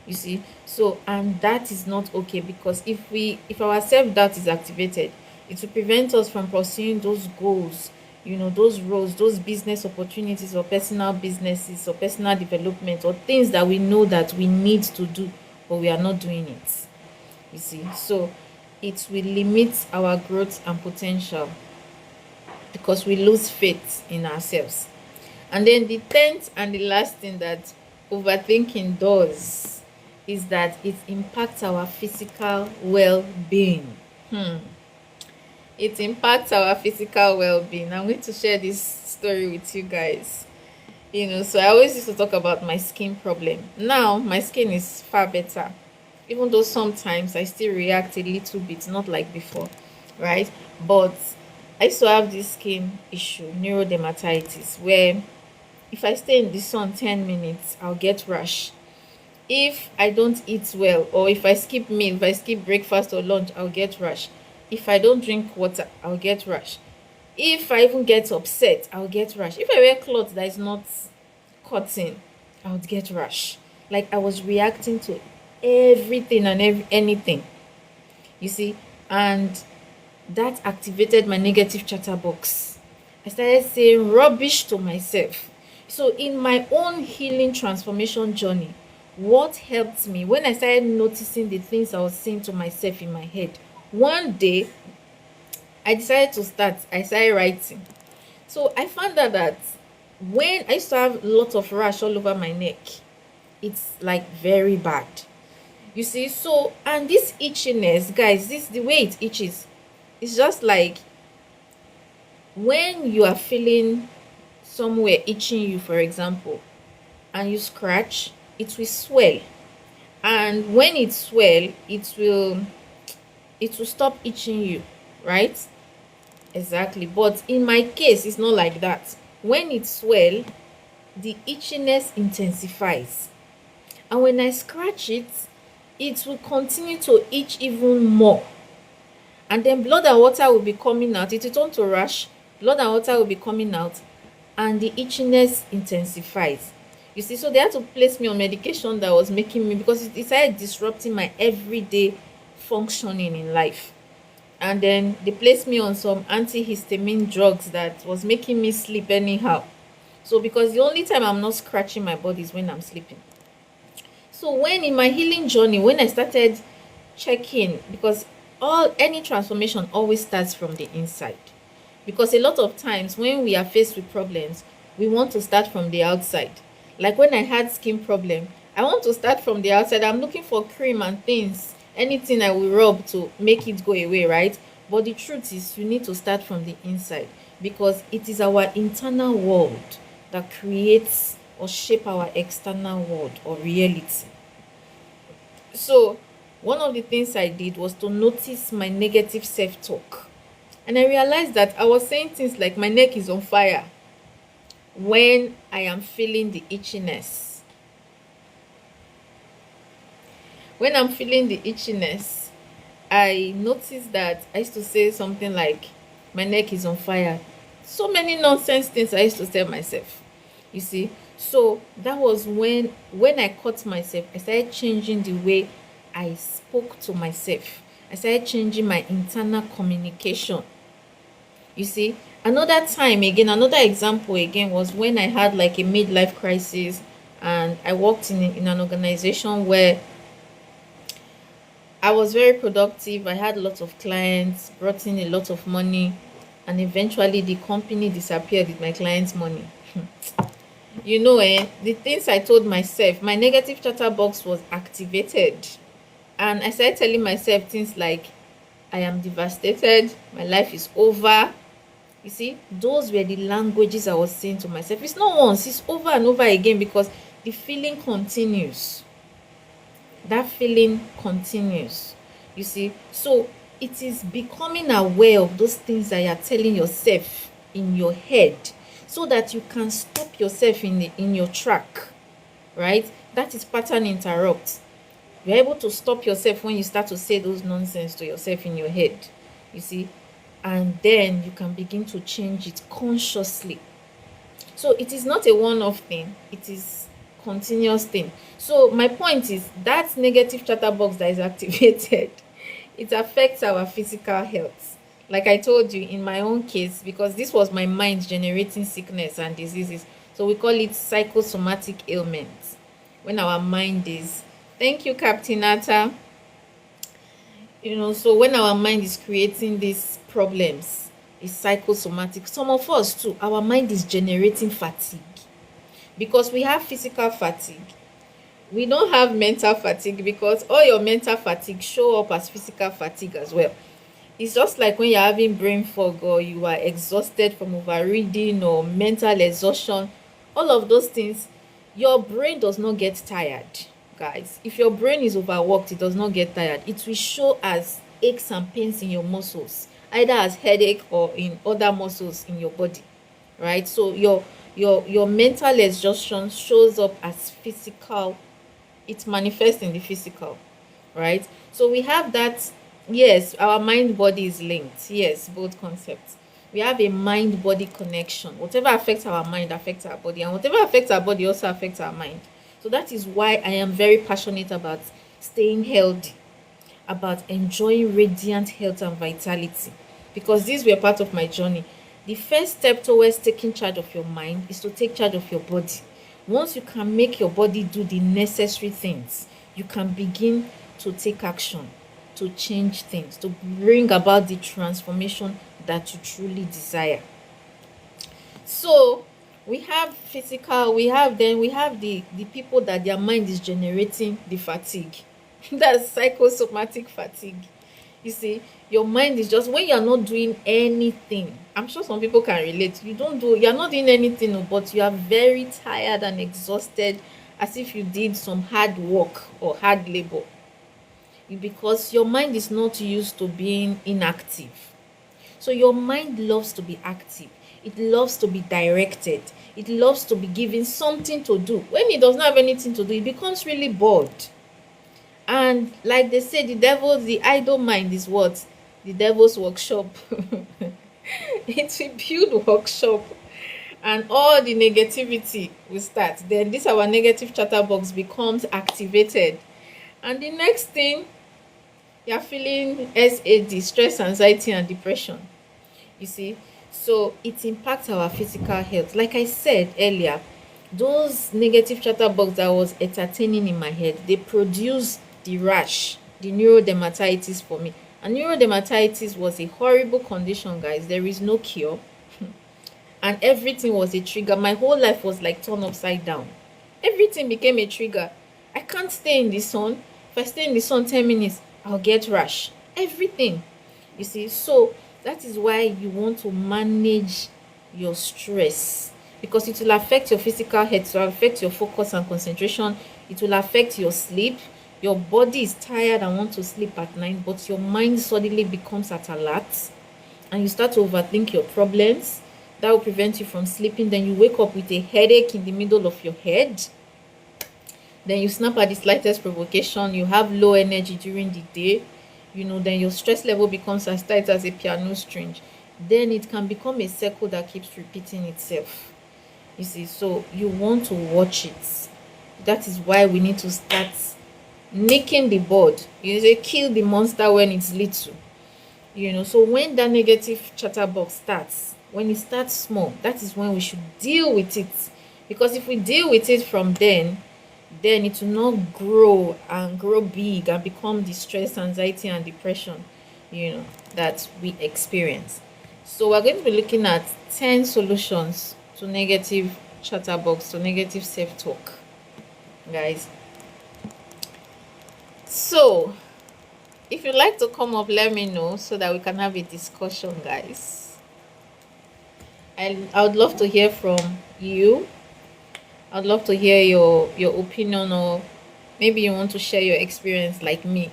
You see, so, and that is not okay, because if our self-doubt is activated, it will prevent us from pursuing those goals, those roles, those business opportunities, or personal businesses, or personal development, or things that we know that we need to do, but we are not doing it. You see, so it will limit our growth and potential, because we lose faith in ourselves. And then the 10th and the last thing that overthinking does is that it impacts our physical well-being. It impacts our physical well-being. I'm going to share this story with you guys. So I always used to talk about my skin problem. Now my skin is far better, even though sometimes I still react a little bit, not like before, right? But I used to have this skin issue, neurodermatitis, where if I stay in the sun 10 minutes, I'll get rash. If I don't eat well, or if I skip meal, if I skip breakfast or lunch, I'll get rash. If I don't drink water, I'll get rash. If I even get upset, I'll get rash. If I wear clothes that is not cotton, I would get rash. Like I was reacting to everything and anything, you see, and that activated my negative chatterbox. I started saying rubbish to myself. So in my own healing transformation journey, what helped me when I started noticing the things I was saying to myself in my head, one day I started writing. So I found out that when I used to have a lot of rash all over my neck, it's like very bad. You see, so, and this itchiness, guys, this the way it itches, it's just like when you are feeling somewhere itching you, for example, and you scratch, it will swell. And when it swell, it will stop itching you, right? Exactly. But in my case, it's not like that. When it swell, the itchiness intensifies. And when I scratch it, it will continue to itch even more. And then blood and water will be coming out. It will turn to rash. Blood and water will be coming out, and the itchiness intensifies. You see, so they had to place me on medication that was making me, because it started disrupting my everyday functioning in life. And then they placed me on some antihistamine drugs that was making me sleep anyhow. So because the only time I'm not scratching my body is when I'm sleeping. So when in my healing journey, when I started checking, because any transformation always starts from the inside. Because a lot of times when we are faced with problems, we want to start from the outside. Like when I had skin problem, I want to start from the outside. I'm looking for cream and things, anything I will rub to make it go away, right? But the truth is, you need to start from the inside. because it is our internal world that creates or shape our external world or reality. So one of the things I did was to notice my negative self-talk. And I realized that I was saying things like my neck is on fire when I am feeling the itchiness. When I'm feeling the itchiness, I noticed that I used to say something like, my neck is on fire. So many nonsense things I used to tell myself. You see? So that was when I caught myself, I started changing the way I spoke to myself. I started changing my internal communication. You see? Another time again, another example again was when I had like a midlife crisis, and I worked in an organization where I was very productive. I had lots of clients, brought in a lot of money, and eventually the company disappeared with my clients' money. The things I told myself, my negative chatter box was activated. And I started telling myself things like, I am devastated, my life is over. You see, those were the languages I was saying to myself. It's not once, it's over and over again, because the feeling continues. That feeling continues. You see, so it is becoming aware of those things that you're telling yourself in your head, so that you can stop yourself in your track, right? That is pattern interrupt. You're able to stop yourself when you start to say those nonsense to yourself in your head, you see, and then you can begin to change it consciously. So it is not a one-off thing, it is continuous thing. So my point is that negative chatterbox that is activated, it affects our physical health. Like I told you in my own case, because this was my mind generating sickness and diseases. So we call it psychosomatic ailments. When our mind is, thank you, Captain Atta. So when our mind is creating these problems, it's psychosomatic. Some of us too, our mind is generating fatigue, because we have physical fatigue. We don't have mental fatigue, because all your mental fatigue show up as physical fatigue as well. It's just like when you're having brain fog, or you are exhausted from overreading or mental exhaustion. All of those things, your brain does not get tired, guys. If your brain is overworked, it does not get tired. It will show as aches and pains in your muscles, either as headache or in other muscles in your body, right? So your mental exhaustion shows up as physical. It manifests in the physical, right? So we have that. Yes, our mind body is linked. Yes, both concepts. We have a mind body connection. Whatever affects our mind affects our body, and whatever affects our body also affects our mind. So that is why I am very passionate about staying healthy, about enjoying radiant health and vitality, because these were part of my journey. The first step towards taking charge of your mind is to take charge of your body. Once you can make your body do the necessary things, you can begin to take action, to change things, to bring about the transformation that you truly desire. So we have physical, we have the people that their mind is generating the fatigue. That's psychosomatic fatigue. You see, your mind is just, when you're not doing anything, I'm sure some people can relate. You're not doing anything, but you are very tired and exhausted, as if you did some hard work or hard labor, because your mind is not used to being inactive. So your mind loves to be active. It loves to be directed. It loves to be given something to do. When it does not have anything to do, it becomes really bored. And like they say, the idle mind is what? The devil's workshop. It's a build workshop. And all the negativity will start. Then this our negative chatterbox becomes activated. And the next thing, you're feeling SAD, stress, anxiety, and depression. You see? So it impacts our physical health. Like I said earlier, those negative chatterbox that was entertaining in my head, they produce the rash, the neurodermatitis for me. And neurodermatitis was a horrible condition, guys. There is no cure. And everything was a trigger. My whole life was like turned upside down. Everything became a trigger. I can't stay in the sun. If I stay in the sun 10 minutes, I'll get rash. Everything. You see, so That is why you want to manage your stress, because it will affect your physical health, it will affect your focus and concentration, it will affect your sleep. Your body is tired and want to sleep at night, but your mind suddenly becomes at alert and you start to overthink your problems. That will prevent you from sleeping. Then you wake up with a headache in the middle of your head. Then you snap at the slightest provocation. You have low energy during the day. Then your stress level becomes as tight as a piano string. Then it can become a circle that keeps repeating itself. You see, so you want to watch it. That is why we need to start nicking the bud. You say kill the monster when it's little. So when that negative chatterbox starts, when it starts small, that is when we should deal with it. Because if we deal with it from then it will not grow and grow big and become the stress, anxiety, and depression that we experience. So we're going to be looking at 10 solutions to negative chatterbox, to negative self-talk, guys. So if you'd like to come up, let me know so that we can have a discussion, guys. I would love to hear from you. I'd love to hear your opinion, or maybe you want to share your experience like me.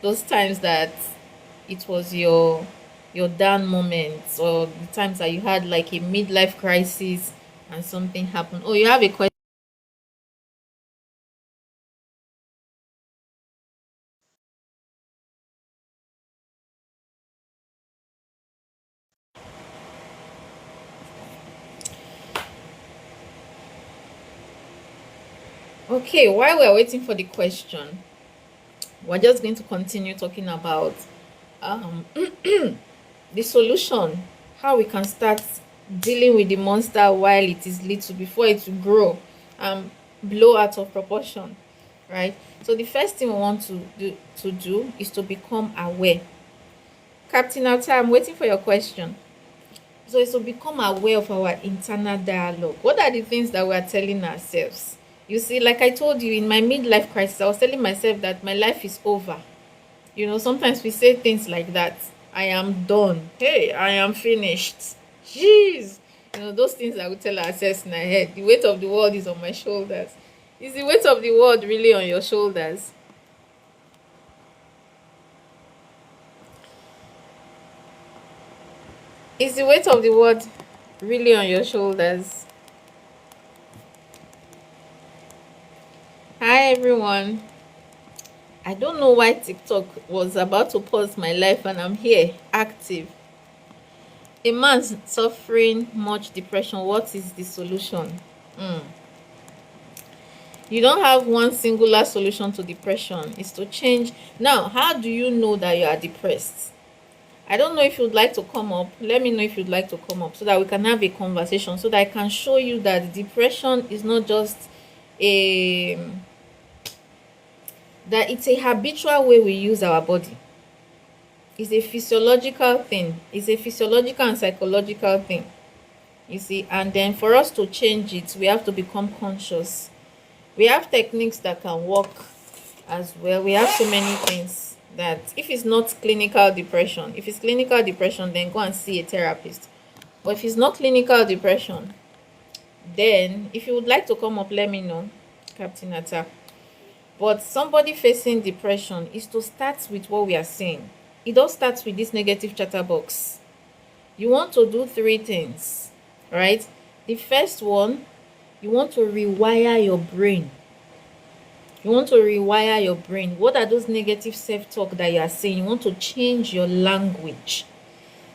Those times that it was your down moments, or the times that you had like a midlife crisis and something happened. Oh, you have a question. Okay, while we're waiting for the question, we're just going to continue talking about um the solution, how we can start dealing with the monster while it is little before it will grow and blow out of proportion, right? So the first thing we want to do is to become aware. Captain Alta, I'm waiting for your question. So it's to become aware of our internal dialogue. What are the things that we are telling ourselves? You see, like I told you, in my midlife crisis, I was telling myself that my life is over. Sometimes we say things like that. I am done. Hey, I am finished. Jeez. Those things that we tell ourselves in our head. The weight of the world is on my shoulders. Is the weight of the world really on your shoulders? Is the weight of the world really on your shoulders? Hi, everyone. I don't know why TikTok was about to pause my life and I'm here, active. A man suffering much depression, what is the solution? You don't have one singular solution to depression. It's to change. Now, how do you know that you are depressed? I don't know if you'd like to come up. Let me know if you'd like to come up so that we can have a conversation, so that I can show you that depression is not just a that it's a habitual way we use our body. It's a physiological thing. It's a physiological and psychological thing. You see, and then for us to change it, we have to become conscious. We have techniques that can work as well. We have so many things that, if it's not clinical depression, if it's clinical depression, then go and see a therapist. But if it's not clinical depression, then if you would like to come up, let me know, Captain Atta. But somebody facing depression is to start with what we are saying. It all starts with this negative chatterbox. You want to do 3 things, right? The first one, you want to rewire your brain. You want to rewire your brain. What are those negative self-talk that you are saying? You want to change your language.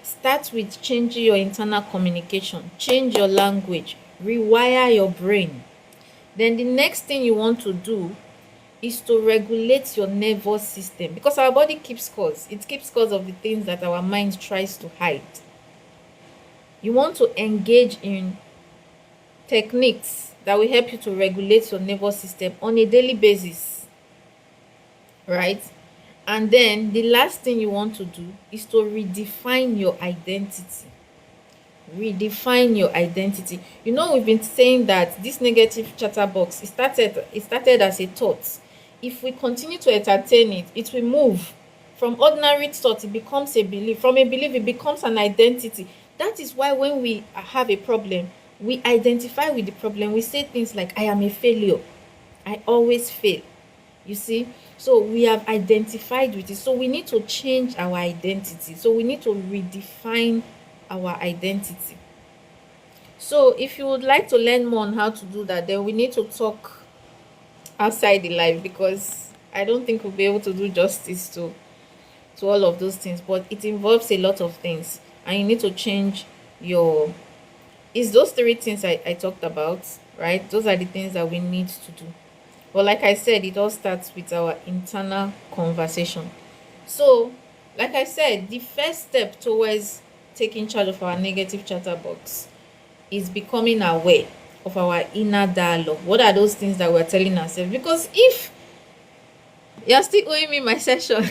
Start with changing your internal communication. Change your language. Rewire your brain. Then the next thing you want to do is to regulate your nervous system, because our body keeps scores. It keeps scores of the things that our mind tries to hide. You want to engage in techniques that will help you to regulate your nervous system on a daily basis, right? And then the last thing you want to do is to redefine your identity. Redefine your identity. We've been saying that this negative chatterbox, it started as a thought. If we continue to entertain it, it will move From ordinary thought, it becomes a belief. From a belief, it becomes an identity. That is why when we have a problem, we identify with the problem. We say things like, I am a failure. I always fail. You see? So we have identified with it. So we need to change our identity. So we need to redefine our identity. So if you would like to learn more on how to do that, then we need to talk outside the life, because I don't think we'll be able to do justice to all of those things. But it involves a lot of things, and you need to change your, it's those three things I talked about, right? Those are the things that we need to do. But like I said, it all starts with our internal conversation. So like I said, the first step towards taking charge of our negative chatterbox is becoming aware of our inner dialogue. What are those things that we're telling ourselves? Because if you're still owing me my session,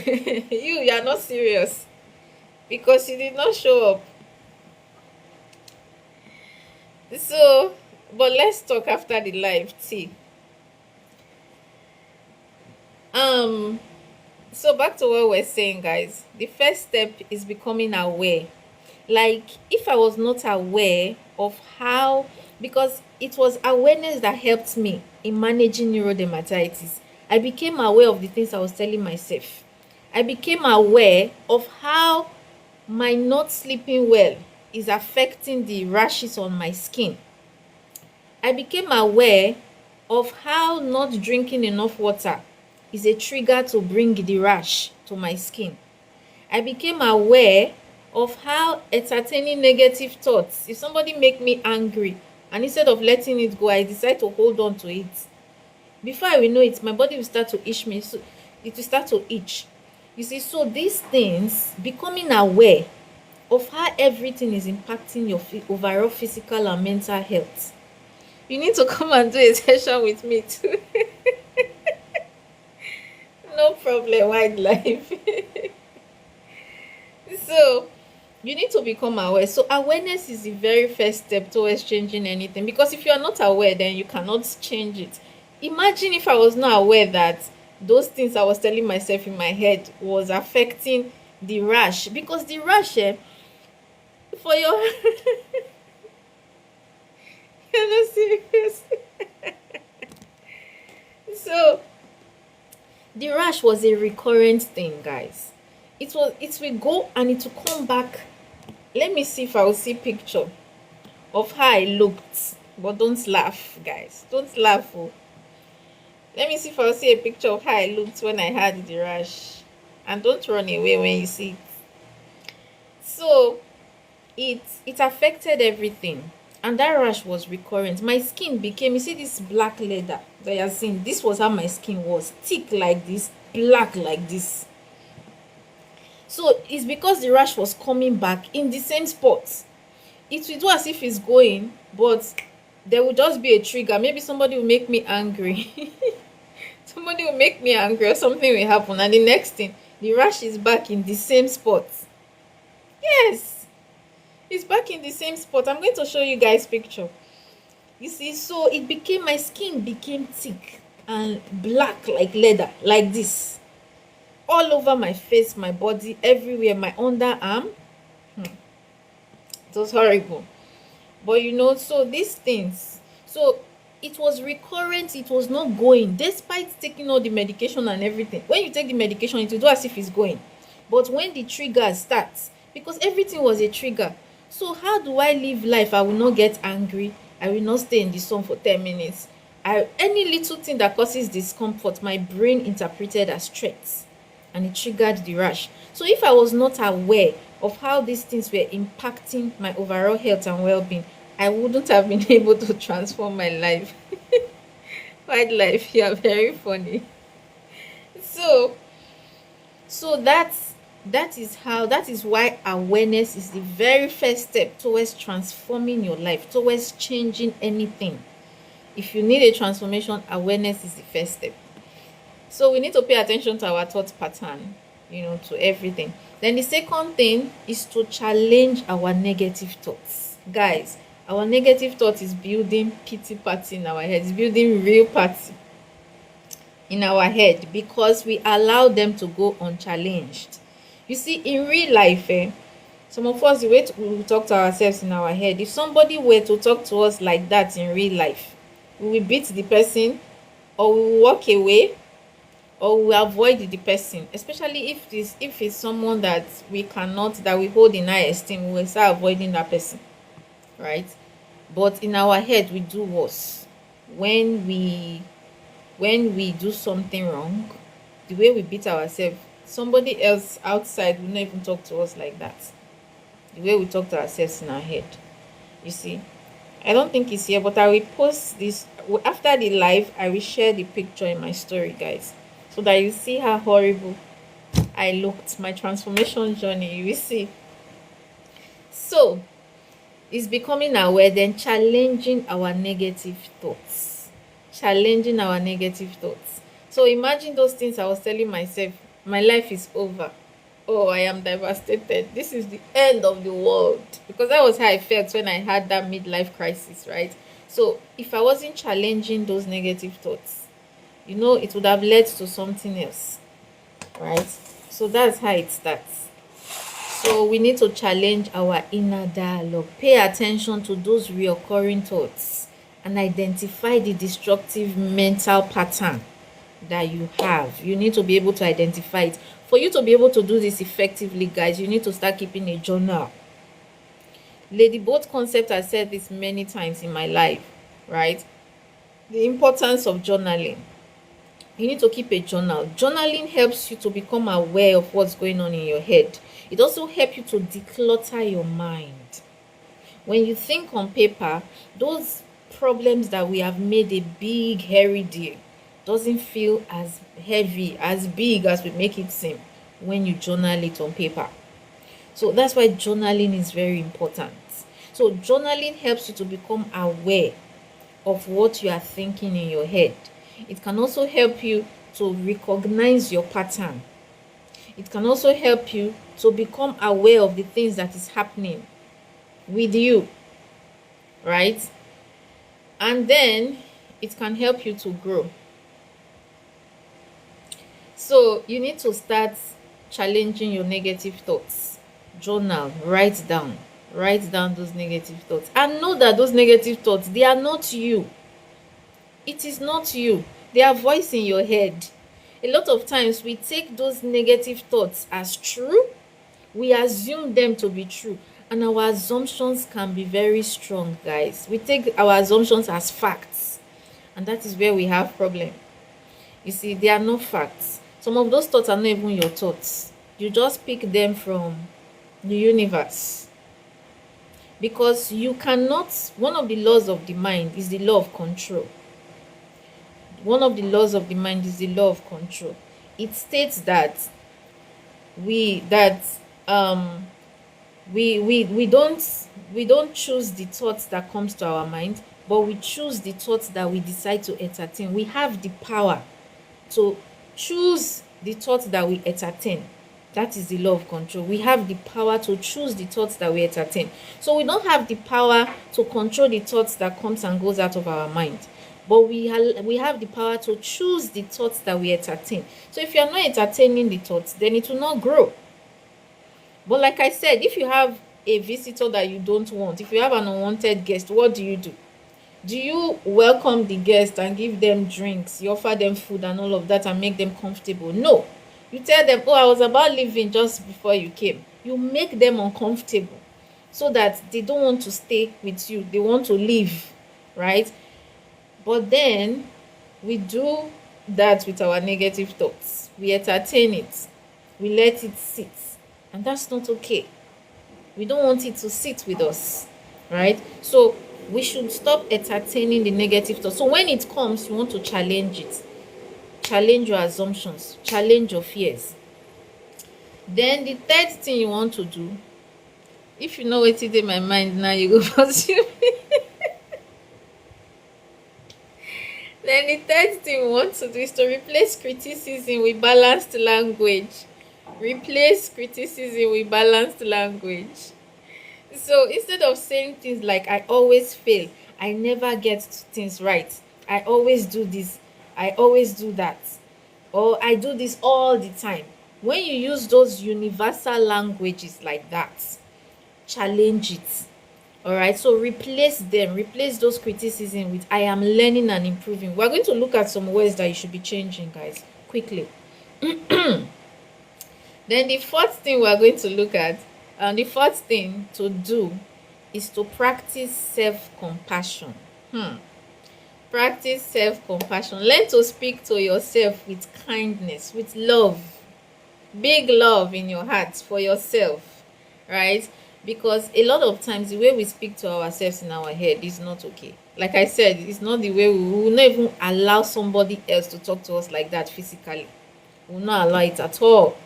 you are not serious, because you did not show up. So, but let's talk after the live tea. So back to what we're saying, guys. The first step is becoming aware. Like, if I was not aware of how, because it was awareness that helped me in managing neurodermatitis. I became aware of the things I was telling myself. I became aware of how my not sleeping well is affecting the rashes on my skin. I became aware of how not drinking enough water is a trigger to bring the rash to my skin. I became aware of how entertaining negative thoughts, if somebody make me angry, and instead of letting it go, I decide to hold on to it. Before I will know it, my body will start to itch me. So it will start to itch. You see, so these things, becoming aware of how everything is impacting your overall physical and mental health. You need to come and do a session with me too. No problem, wildlife. So you need to become aware. So awareness is the very first step towards changing anything, because if you are not aware, then you cannot change it. Imagine if I was not aware that those things I was telling myself in my head was affecting the rash, because the rash, for your you're not serious. So the rash was a recurrent thing, guys. It will go and it will come back. Let me see if I will see picture of how I looked. But don't laugh, guys. Don't laugh. Oh. Let me see if I will see a picture of how I looked when I had the rash. And don't run away when you see it. So it affected everything. And that rash was recurrent. My skin became, you see this black leather that you're seeing? This was how my skin was. Thick like this, black like this. So it's because the rash was coming back in the same spot. It will do as if it's going, but there will just be a trigger. Maybe somebody will make me angry. Somebody will make me angry, or something will happen, and the next thing, the rash is back in the same spot. Yes, it's back in the same spot. I'm going to show you guys picture. You see, so it became, my skin became thick and black like leather, like this, all over my face, my body, everywhere, my underarm. It was horrible. But you know, so these things, so it was recurrent, it was not going, despite taking all the medication and everything. When you take the medication, it will do as if it's going. But when the trigger starts, because everything was a trigger. So how do I live life? I will not get angry. I will not stay in the sun for 10 minutes. Any little thing that causes discomfort, my brain interpreted as threats, and it triggered the rash. So if I was not aware of how these things were impacting my overall health and well-being, I wouldn't have been able to transform my life. Wildlife, you are very funny. So that is why awareness is the very first step towards transforming your life, towards changing anything. If you need a transformation, awareness is the first step. So we need to pay attention to our thought pattern, to everything. Then the second thing is to challenge our negative thoughts. Guys, our negative thought is building pity party in our head. It's building real party in our head, because we allow them to go unchallenged. You see, in real life, some of us, the way we talk to ourselves in our head, if somebody were to talk to us like that in real life, we will beat the person, or we will walk away, or we will avoid the person, especially if it's someone that we cannot, that we hold in high esteem. We will start avoiding that person, right? But in our head, we do worse. When we when we do something wrong, the way we beat ourselves, somebody else outside will not even talk to us like that. The way we talk to ourselves in our head, you see. I don't think it's here, but I will post this after the live. I will share the picture in my story, guys, so that you see how horrible I looked, my transformation journey. You will see. So it's becoming aware, then challenging our negative thoughts. Challenging our negative thoughts. So imagine those things I was telling myself: my life is over. Oh, I am devastated. This is the end of the world. Because that was how I felt when I had that midlife crisis, right? So if I wasn't challenging those negative thoughts, it would have led to something else, right? So that's how it starts. So we need to challenge our inner dialogue. Pay attention to those reoccurring thoughts and identify the destructive mental pattern that you have. You need to be able to identify it. For you to be able to do this effectively, guys, you need to start keeping a journal. Lady Boat concept, I said this many times in my life, right? The importance of journaling. You need to keep a journal. Journaling helps you to become aware of what's going on in your head. It also helps you to declutter your mind. When you think on paper, those problems that we have made a big hairy deal doesn't feel as heavy, as big as we make it seem when you journal it on paper. So that's why journaling is very important. So journaling helps you to become aware of what you are thinking in your head. It can also help you to recognize your pattern. It can also help you to become aware of the things that is happening with you, right? And then it can help you to grow. So you need to start challenging your negative thoughts. Journal, write down those negative thoughts, and know that those negative thoughts, they are not you. It is not you. They are voice in your head. A lot of times we take those negative thoughts as true. We assume them to be true, and our assumptions can be very strong, guys. We take our assumptions as facts, and that is where we have problem. You see, they are not facts. Some of those thoughts are not even your thoughts. You just pick them from the universe. Because you cannot, one of the laws of the mind is the law of control. One of the laws of the mind is the law of control. It states that we don't choose the thoughts that comes to our mind, but we choose the thoughts that we decide to entertain. We have the power to choose the thoughts that we entertain. That is the law of control. We have the power to choose the thoughts that we entertain. So we don't have the power to control the thoughts that comes and goes out of our mind, but we have the power to choose the thoughts that we entertain. So if you are not entertaining the thoughts, then it will not grow. But like I said, if you have a visitor that you don't want, if you have an unwanted guest, what do? Do you welcome the guest and give them drinks? You offer them food and all of that and make them comfortable? No. You tell them, oh, I was about leaving just before you came. You make them uncomfortable so that they don't want to stay with you. They want to leave, right? But then we do that with our negative thoughts. We entertain it. We let it sit. And that's not okay. We don't want it to sit with us, right? So we should stop entertaining the negative thoughts. So when it comes, you want to challenge it. Challenge your assumptions. Challenge your fears. Then the third thing you want to do, if you know what's in my mind now, you go pursue me. Then the third thing we want to do is to replace criticism with balanced language. Replace criticism with balanced language. So instead of saying things like, I always fail, I never get things right, I always do this, I always do that, or I do this all the time, When you use those universal languages like that, challenge it. All right, so replace those criticism with I am learning and improving. We're going to look at some words that you should be changing, guys, quickly. Then the fourth thing we're going to look at, and the fourth thing to do, is to practice self-compassion. Practice self-compassion. Learn to speak to yourself with kindness, with love, big love in your heart for yourself, right? Because a lot of times the way we speak to ourselves in our head is not okay. Like I said, it's not the way we will not even allow somebody else to talk to us like that physically. We will not allow it at all.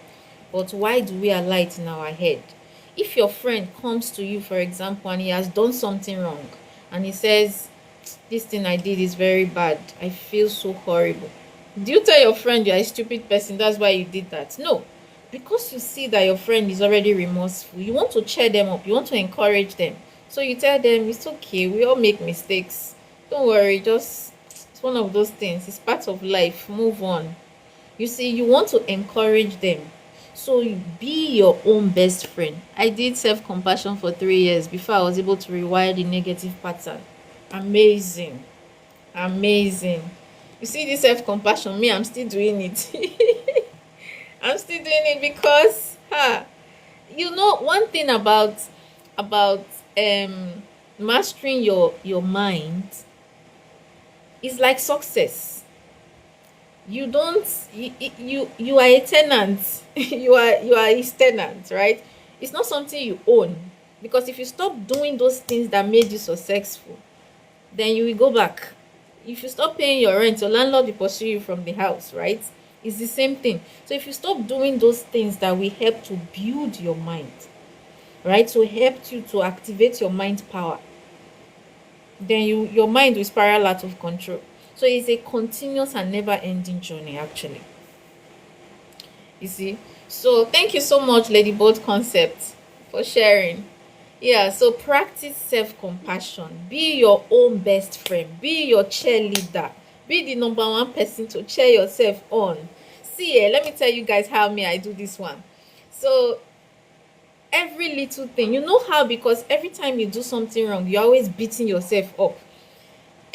But why do we allow it in our head? If your friend comes to you, for example, and he has done something wrong, and he says, this thing I did is very bad, I feel so horrible. Do you tell your friend you're a stupid person, that's why you did that? No. Because you see that your friend is already remorseful, you want to cheer them up, you want to encourage them. So you tell them, it's okay, we all make mistakes. Don't worry, just it's one of those things. It's part of life. Move on. You see, you want to encourage them. So be your own best friend. I did self-compassion for 3 years before I was able to rewire the negative pattern. Amazing. Amazing. You see this self-compassion, me, I'm still doing it. I'm still doing it because you know one thing about mastering your mind is like success. You don't you are a tenant. You are his tenant, right? It's not something you own, because if you stop doing those things that made you successful, then you will go back. If you stop paying your rent, your landlord will pursue you from the house, right? It's the same thing. So if you stop doing those things that will help to build your mind, right, to help you to activate your mind power, then your mind will spiral out of control. So it's a continuous and never ending journey, actually. You see? So thank you so much, Lady Bold Concept, for sharing. Yeah, so practice self-compassion. Be your own best friend. Be your cheerleader. Be the number one person to cheer yourself on. See, let me tell you guys how me I do this one. So every little thing, you know how, because every time you do something wrong, you're always beating yourself up.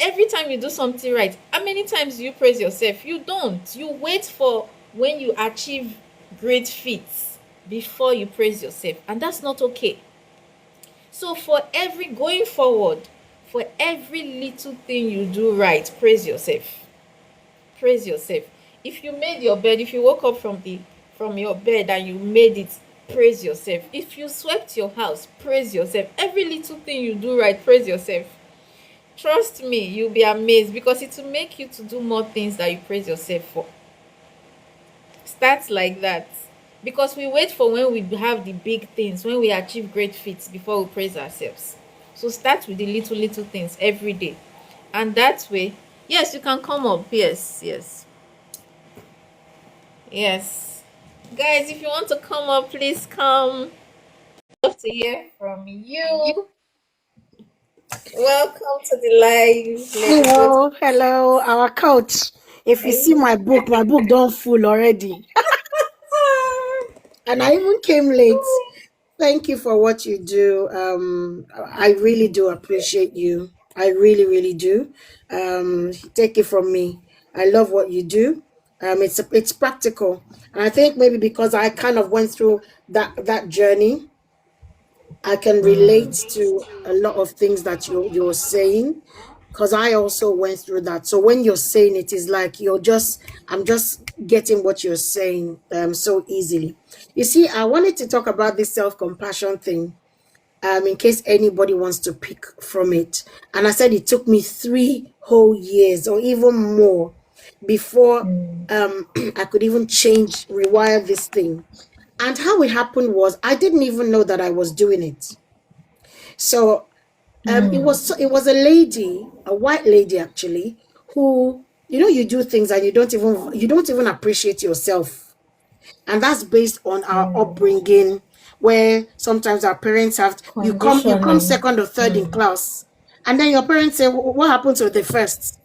Every time you do something right, how many times do you praise yourself? You don't. You wait for when you achieve great feats before you praise yourself, and that's not okay. So for every going forward, for every little thing you do right, praise yourself. Praise yourself. If you made your bed, if you woke up from your bed and you made it, praise yourself. If you swept your house, praise yourself. Every little thing you do right, praise yourself. Trust me, you'll be amazed, because it will make you to do more things that you praise yourself for. Start like that. Because we wait for when we have the big things, when we achieve great feats before we praise ourselves. So start with the little things every day. And that way, yes, you can come up. Yes, yes. Yes. Guys, if you want to come up, please come. Love to hear from you. Welcome to the live, Lady Both. Hello, hello, our coach. If you see my book don't full already. And I even came late. Thank you for what you do. I really do appreciate you. I really, really do. Take it from me. I love what you do. It's practical, and I think maybe because I kind of went through that journey, I can relate to a lot of things that you're saying, because I also went through that. So when you're saying it, is like I'm just getting what you're saying so easily. You see, I wanted to talk about this self-compassion thing, in case anybody wants to pick from it. And I said it took me 3 whole years or even more before I could even rewire this thing. And how it happened was I didn't even know that I was doing it. So it was a lady, a white lady actually, who, you do things and you don't even appreciate yourself. And that's based on our upbringing, where sometimes our parents have you come Conditioning. second or third in class, and then your parents say, What happened to the first?"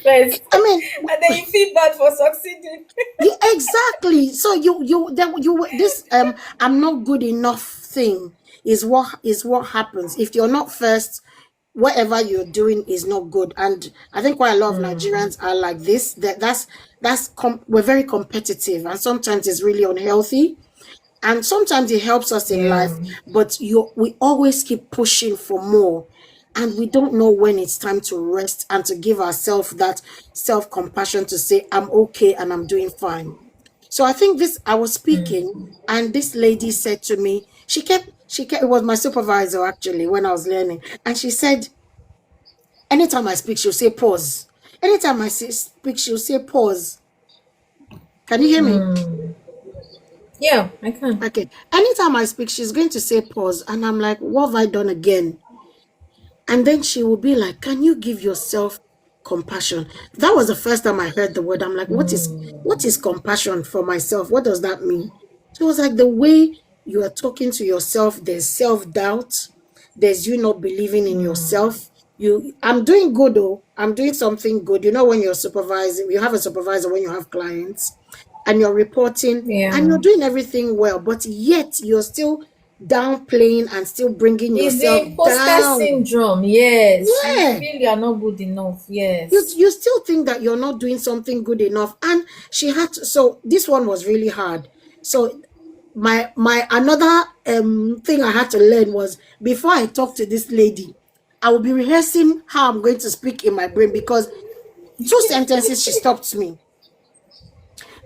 First, I mean, and then you feel bad for succeeding. yeah, exactly. So this I'm not good enough thing is what happens if you're not first. Whatever you're doing is not good, and I think quite a lot of Nigerians are like this. We're very competitive, and sometimes it's really unhealthy. And sometimes it helps us in Yeah. life, but we always keep pushing for more, and we don't know when it's time to rest and to give ourselves that self compassion to say I'm okay and I'm doing fine. So I think this I was speaking, and this lady said to me, it was my supervisor actually when I was learning, and she said, anytime I speak, she'll say pause. Anytime speak, she'll say pause. Can you hear me? Yeah, I can. Okay. Anytime I speak, she's going to say pause. And I'm like, what have I done again? And then she will be like, can you give yourself compassion? That was the first time I heard the word. I'm like, what is compassion for myself? What does that mean? So it was like the way you are talking to yourself, there's self-doubt, there's you not believing in yourself. I'm doing good though. I'm doing something good. You know, when you're supervising, you have a supervisor when you have clients and you're reporting and Yeah. you're doing everything well, but yet you're still downplaying and still bringing It's the yourself imposter down. syndrome. Yes. You Yeah. feel you are not good enough. You, Yes. you still think that you're not doing something good enough. And she had to, so this one was really hard. So my another thing I had to learn was before I talk to this lady, I will be rehearsing how I'm going to speak in my brain because two sentences she stopped me.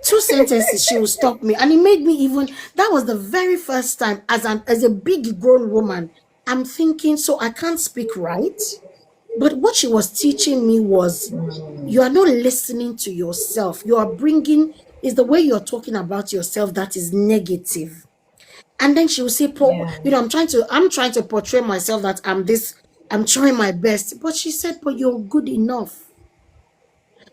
Two sentences she will stop me. And it made me even that was the very first time as a big grown woman, I'm thinking, so I can't speak right. But what she was teaching me was you are not listening to yourself. You are bringing, is the way you're talking about yourself that is negative. And then she will say, Yeah. I'm trying to portray myself that I'm trying my best. But she said, but you're good enough.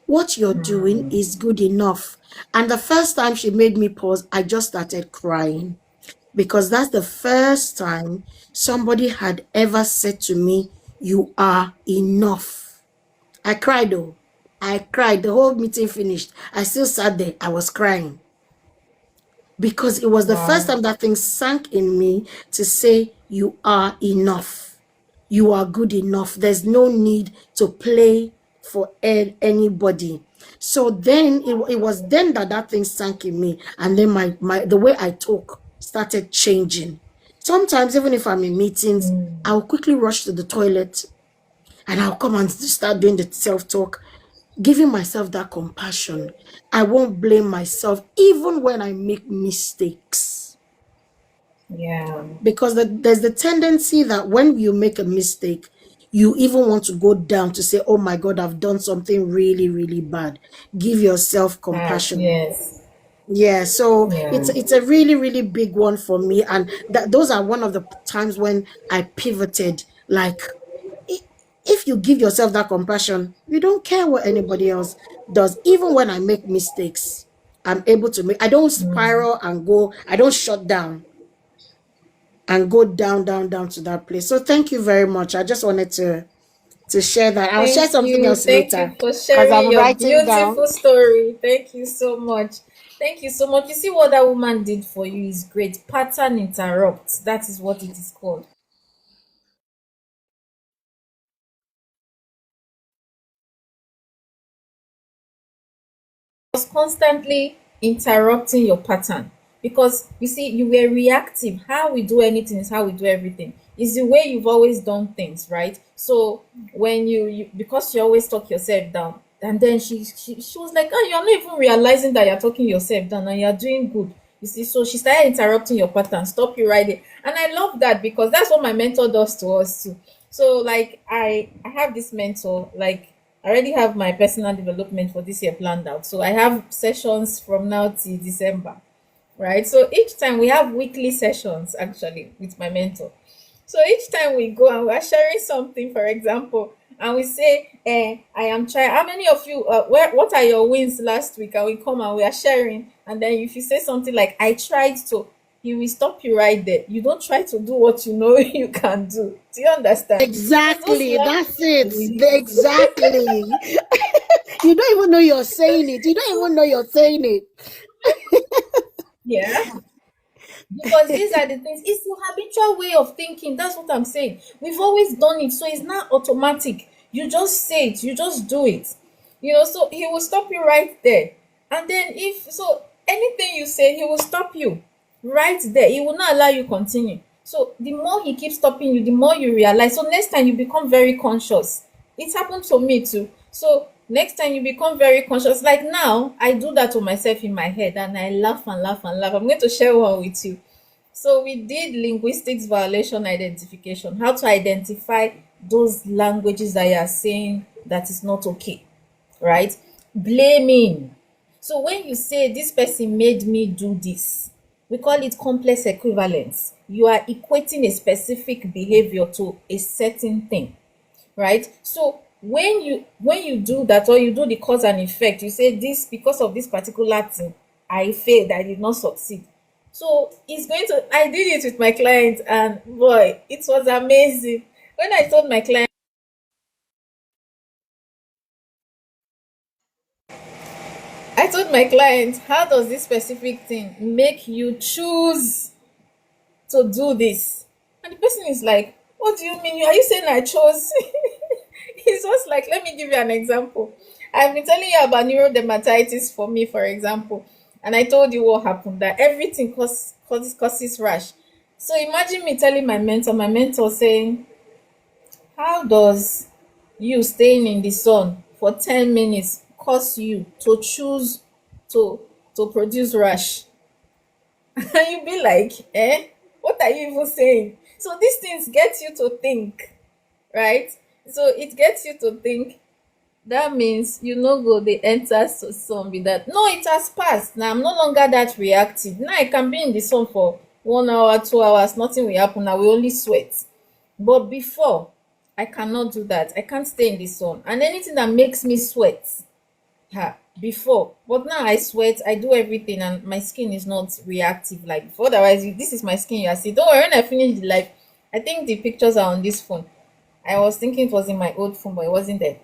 What you're doing is good enough. And the first time she made me pause, I just started crying because that's the first time somebody had ever said to me, you are enough. I cried though. I cried. The whole meeting finished. I still sat there. I was crying because it was the first Wow. time that thing sank in me to say, you are enough. You are good enough. There's no need to play for anybody. So then it was then that thing sank in me. And then the way I talk started changing. Sometimes, even if I'm in meetings, I'll quickly rush to the toilet and I'll come and start doing the self talk, giving myself that compassion. I won't blame myself even when I make mistakes. Yeah. Because there's the tendency that when you make a mistake, you even want to go down to say, oh my God, I've done something really, really bad. Give yourself compassion. Yes. Yeah, so Yeah. it's a really, really big one for me. And those are one of the times when I pivoted. Like, if you give yourself that compassion, you don't care what anybody else does. Even when I make mistakes, I'm able to I don't spiral and go, I don't shut down and go down, down, down to that place. So thank you very much. I just wanted to share that. I'll share Thank something you. else Thank you later for because sharing I'm your writing down. beautiful story. Thank you so much. Thank you so much. You see what that woman did for you is great. Pattern interrupt. That is what it is called. Was constantly interrupting your pattern because you see you were reactive. How we do anything is how we do everything. It's the way you've always done things, right? So when you because you always talk yourself down, and then she was like, oh, you're not even realizing that you're talking yourself down and you're doing good. You see, so she started interrupting your pattern, stop you right there. And I love that because that's what my mentor does to us too. So like I have this mentor, like I already have my personal development for this year planned out. So I have sessions from now till December, right? So each time we have weekly sessions actually with my mentor. So each time we go and we are sharing something, for example, and we say, I am trying. How many of you, what are your wins last week? And we come and we are sharing. And then if you say something like, I tried to, he will stop you right there. You don't try to do what you know you can do. Do you understand? Because those Exactly. That's languages it. that we use, Exactly. You don't even know you're saying it. You don't even know you're saying it. yeah, because these are the things. It's your habitual way of thinking. That's what I'm saying. We've always done it, so it's not automatic. You just say it, you just do it. So he will stop you right there. And then if so anything you say, he will stop you right there. He will not allow you continue. So the more he keeps stopping you, the more you realize. So next time you become very conscious. It happened to me too. So next time you become very conscious. Like now, I do that to myself in my head and I laugh and laugh and laugh. I'm going to share one with you. So we did linguistics violation identification, how to identify those languages that you are saying that is not okay, right? Blaming. So when you say this person made me do this, we call it complex equivalence. You are equating a specific behavior to a certain thing, right? So when you do that, or you do the cause and effect, you say this because of this particular thing, I failed, I did not succeed. So it's going to I did it with my client, and boy, it was amazing. When I told my client, how does this specific thing make you choose to do this? And the person is like, what do you mean? Are you saying I chose? It's just like, let me give you an example. I've been telling you about neurodermatitis for me, for example, and I told you what happened, that everything causes rash. So imagine me telling my mentor saying, how does you staying in the sun for 10 minutes cause you to choose to produce rash? And you be like, eh, what are you even saying? So these things get you to think, right? So it gets you to think. That means you no go dey enter sun be that. No, it has passed. Now I'm no longer that reactive. Now I can be in the sun for 1 hour, 2 hours, nothing will happen. I will only sweat. But before, I cannot do that. I can't stay in the sun. And anything that makes me sweat, before. But now I sweat, I do everything, and my skin is not reactive like before. Otherwise, this is my skin you are seeing. Don't worry, when I finish the live, I think the pictures are on this phone. I was thinking it was in my old phone, but it wasn't there.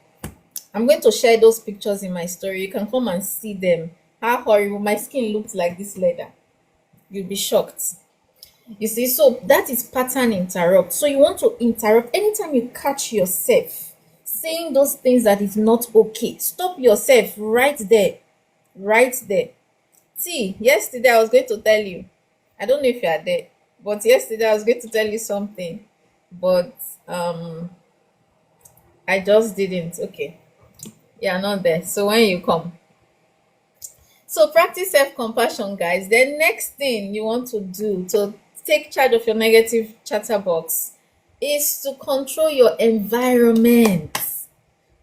I'm going to share those pictures in my story. You can come and see them. How horrible my skin looked like this leather. You'll be shocked. You see, so that is pattern interrupt. So you want to interrupt anytime you catch yourself saying those things that is not okay. Stop yourself right there. Right there. See, yesterday I was going to tell you. I don't know if you are there, but yesterday I was going to tell you something, but I just didn't. Okay. Yeah, not there. So when you come. So practice self-compassion, guys. The next thing you want to do to take charge of your negative chatterbox is to control your environment.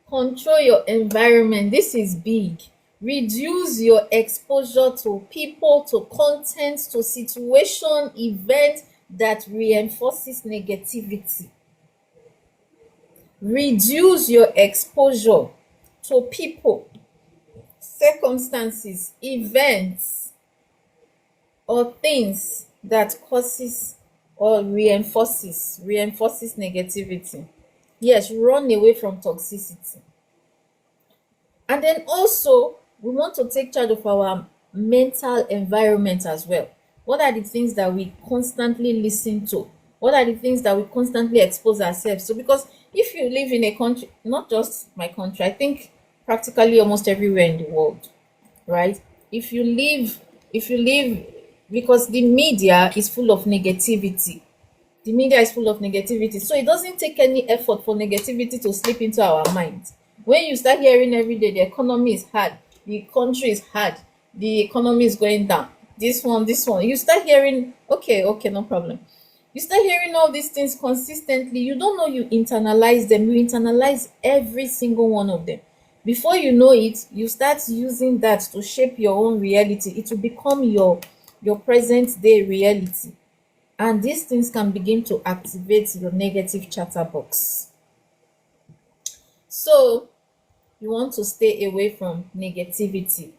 Control your environment. This is big. Reduce your exposure to people, to content, to situation, event that reinforces negativity. Reduce your exposure to people, circumstances, events, or things that causes or reinforces negativity. Yes, run away from toxicity. And then also, we want to take charge of our mental environment as well. What are the things that we constantly listen to? What are the things that we constantly expose ourselves to? Because if you live in a country, not just my country, I think practically almost everywhere in the world, right? If you live, if you live, because the media is full of negativity, the media is full of negativity. So it doesn't take any effort for negativity to slip into our minds. When you start hearing every day the economy is hard, the country is hard, the economy is going down, this one, you start hearing, okay, okay, no problem. You start hearing all these things consistently. You don't know you internalize them. You internalize every single one of them. Before you know it, you start using that to shape your own reality. It will become your present day reality, and these things can begin to activate your negative chatterbox. So you want to stay away from negativity.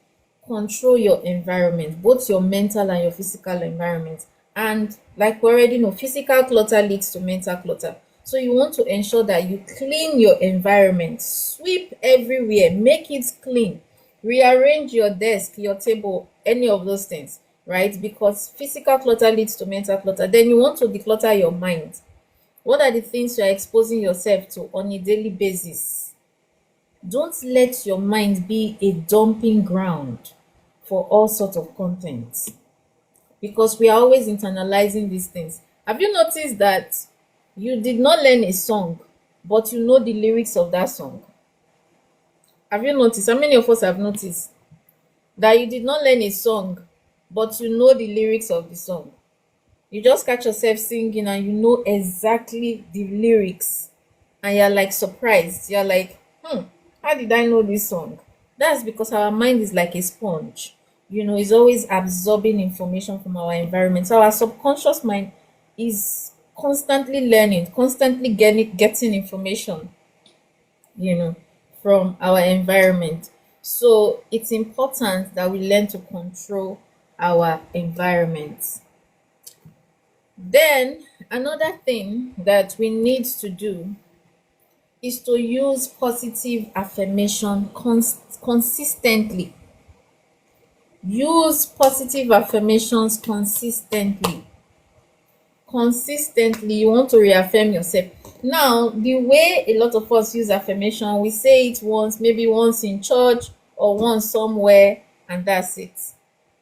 Control your environment, both your mental and your physical environment, And like we already know, physical clutter leads to mental clutter. So you want to ensure that you clean your environment, sweep everywhere, make it clean, rearrange your desk, your table, any of those things, right? Because physical clutter leads to mental clutter. Then you want to declutter your mind. What are the things you are exposing yourself to on a daily basis? Don't let your mind be a dumping ground for all sorts of content, because we are always internalizing these things. Have you noticed that you did not learn a song, but you know the lyrics of that song? Have you noticed? How many of us have noticed that you did not learn a song, but you know the lyrics of the song? You just catch yourself singing and you know exactly the lyrics, and you're like surprised. You're like, how did I know this song? That's because our mind is like a sponge. It's always absorbing information from our environment. So our subconscious mind is constantly learning, constantly getting information, you know, from our environment. So it's important that we learn to control our environment. Then another thing that we need to do is to use positive affirmation consistently. Use positive affirmations consistently. Consistently, you want to reaffirm yourself. Now, the way a lot of us use affirmation, we say it once, maybe once in church or once somewhere, and that's it.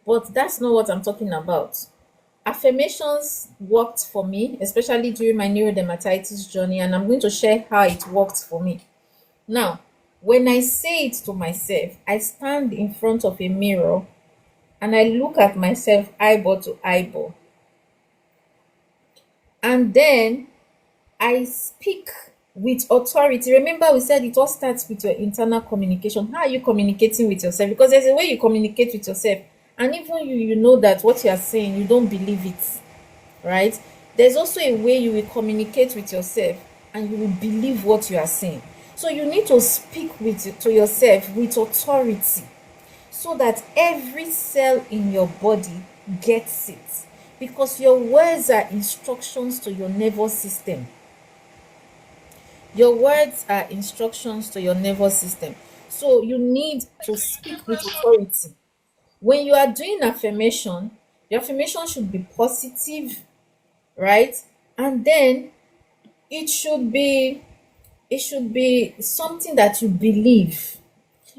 But that's not what I'm talking about. Affirmations worked for me, especially during my neurodermatitis journey, and I'm going to share how it worked for me. Now, when I say it to myself, I stand in front of a mirror and I look at myself eyeball to eyeball. And then I speak with authority. Remember, we said it all starts with your internal communication. How are you communicating with yourself? Because there's a way you communicate with yourself, and even you know that what you are saying, you don't believe it, right? There's also a way you will communicate with yourself and you will believe what you are saying. So you need to speak to yourself with authority, so that every cell in your body gets it, because your words are instructions to your nervous system. Your words are instructions to your nervous system. So you need to speak with authority. When you are doing affirmation, your affirmation should be positive, right? And then it should be something that you believe.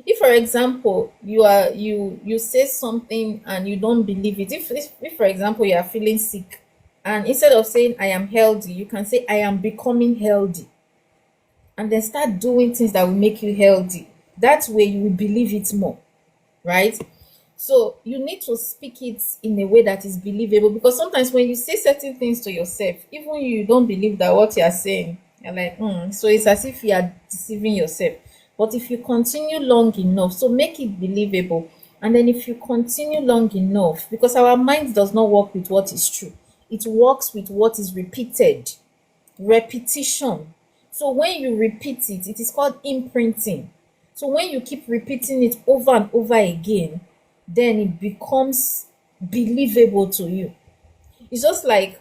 If for example you say something and you don't believe it, if for example you are feeling sick, and instead of saying I am healthy, you can say I am becoming healthy, and then start doing things that will make you healthy. That way you will believe it more, right? So you need to speak it in a way that is believable, because sometimes when you say certain things to yourself, even you don't believe that what you are saying, you're like, so it's as if you are deceiving yourself. But if you continue long enough, so make it believable. And then if you continue long enough, because our mind does not work with what is true, it works with what is repeated. Repetition. So when you repeat it, it is called imprinting. So when you keep repeating it over and over again, then it becomes believable to you. It's just like,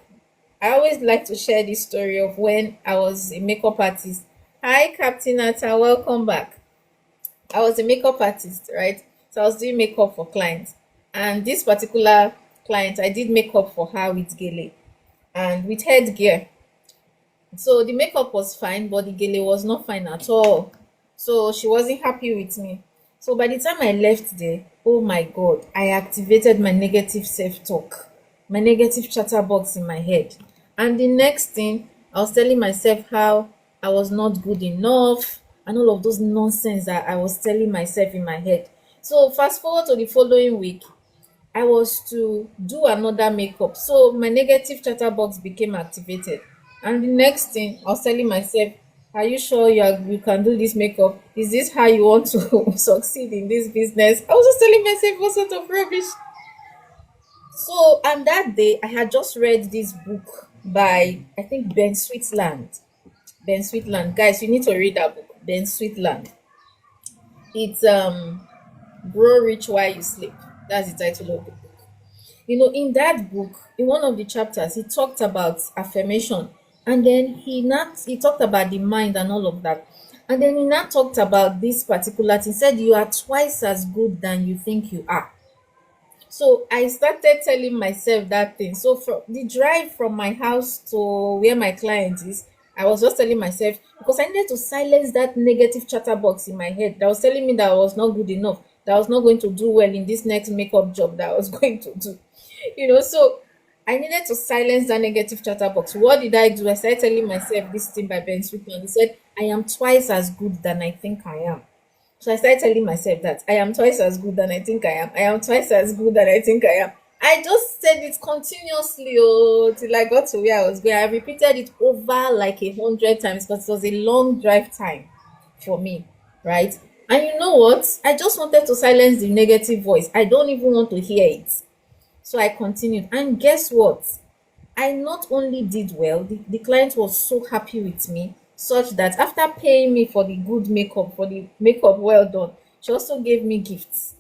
I always like to share this story of when I was a makeup artist. Hi, Captain Atta, welcome back. I was a makeup artist, right? So I was doing makeup for clients. And this particular client, I did makeup for her with gele and with headgear. So the makeup was fine, but the gele was not fine at all. So she wasn't happy with me. So by the time I left there, oh my God, I activated my negative self-talk, my negative chatterbox in my head. And the next thing, I was telling myself how I was not good enough and all of those nonsense that I was telling myself in my head. So fast forward to the following week, I was to do another makeup. So my negative chatterbox became activated. And the next thing, I was telling myself, are you sure you can do this makeup? Is this how you want to succeed in this business? I was just telling myself what sort of rubbish. So, and that day, I had just read this book by, I think, Ben Sweetland. Ben Sweetland. Guys, you need to read that book, Ben Sweetland. It's Grow Rich While You Sleep. That's the title of the book. In that book, in one of the chapters, he talked about affirmation, and then he talked about the mind and all of that. And then he not talked about this particular thing. He said you are twice as good than you think you are. So I started telling myself that thing. So from the drive from my house to where my client is, I was just telling myself, because I needed to silence that negative chatter box in my head that was telling me that I was not good enough, that I was not going to do well in this next makeup job that I was going to do. So I needed to silence that negative chatter box. What did I do? I started telling myself this thing by Ben Sweetman. He said, I am twice as good than I think I am. So I started telling myself that I am twice as good than I think I am. I am twice as good than I think I am. I just said it continuously till I got to where I was going. I repeated it over like 100 times because it was a long drive time for me, right? And you know what? I just wanted to silence the negative voice. I don't even want to hear it. So I continued. And guess what? I not only did well, the client was so happy with me, such that after paying me for the good makeup, for the makeup well done, she also gave me gifts.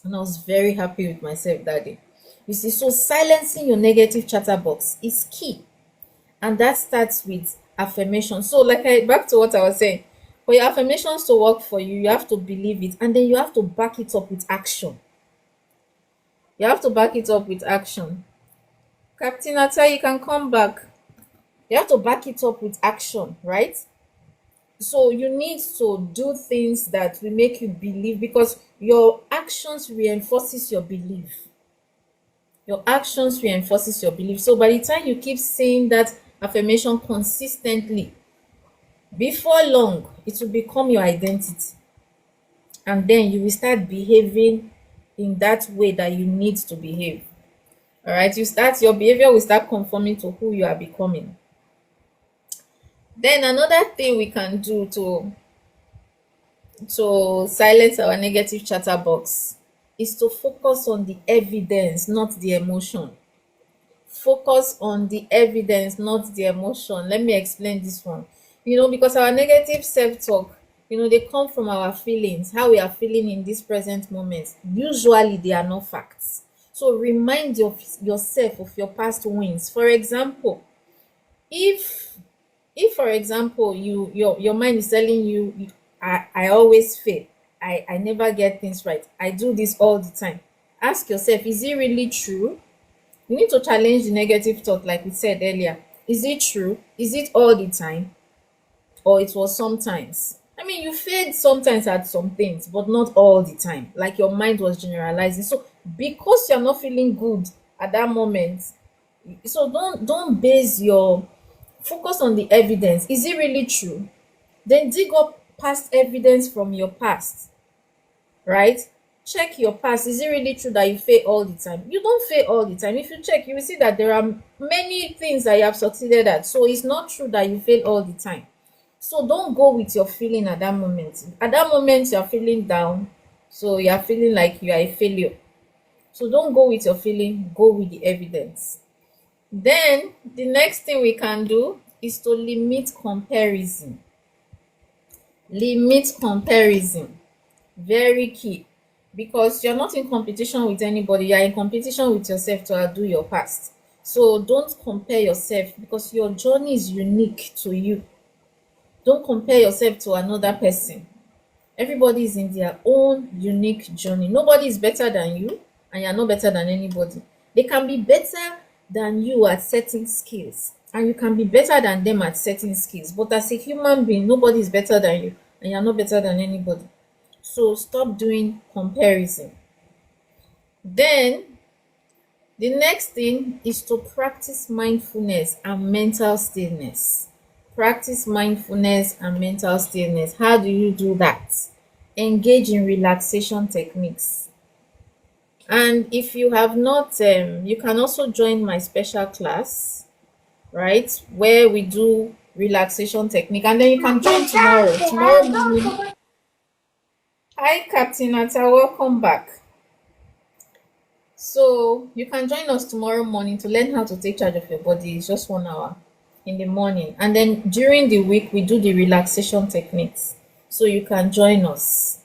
And I was very happy with myself that day. You see, so silencing your negative chatter box is key. And that starts with affirmation. So, back to what I was saying, for your affirmations to work for you, you have to believe it, and then you have to back it up with action. You have to back it up with action. Captain Ata, you can come back. You have to back it up with action, right? So you need to do things that will make you believe, because your actions reinforces your belief. Your actions reinforces your belief. So by the time you keep saying that affirmation consistently, before long it will become your identity, and then you will start behaving in that way that you need to behave. All right, your behavior will start conforming to who you are becoming. Then another thing we can do to silence our negative chatter box is to focus on the evidence, not the emotion. Focus on the evidence, not the emotion. Let me explain this one. Because our negative self-talk, they come from our feelings, how we are feeling in this present moment. Usually they are not facts. So remind yourself of your past wins. For example, if for example your mind is telling you, I always fail, I never get things right, I do this all the time, ask yourself, is it really true? You need to challenge the negative thought, like we said earlier. Is it true? Is it all the time, or it was sometimes? I mean, you failed sometimes at some things, but not all the time, like your mind was generalizing. So because you're not feeling good at that moment, so don't base your focus on the evidence. Is it really true? Then dig up past evidence from your past, right? Check your past. Is it really true that you fail all the time? You don't fail all the time. If you check, you will see that there are many things that you have succeeded at. So it's not true that you fail all the time. So don't go with your feeling at that moment. At that moment, you're feeling down. So you're feeling like you are a failure. So don't go with your feeling, go with the evidence. Then the next thing we can do is to limit comparison. Limit comparison. Very key. Because you're not in competition with anybody, you're in competition with yourself to outdo your past. So don't compare yourself, because your journey is unique to you. Don't compare yourself to another person. Everybody is in their own unique journey. Nobody is better than you, and you're not better than anybody. They can be better than you at certain skills, and you can be better than them at certain skills. But as a human being, nobody is better than you, and you're not better than anybody. So stop doing comparison. Then the next thing is to practice mindfulness and mental stillness. Practice mindfulness and mental stillness. How do you do that? Engage in relaxation techniques. And if you have not, you can also join my special class, right? Where we do relaxation technique. And then you can join tomorrow. Tomorrow morning. Hi, Captain Ata. Welcome back. So you can join us tomorrow morning to learn how to take charge of your body. It's just 1 hour in the morning. And then during the week, we do the relaxation techniques. So you can join us.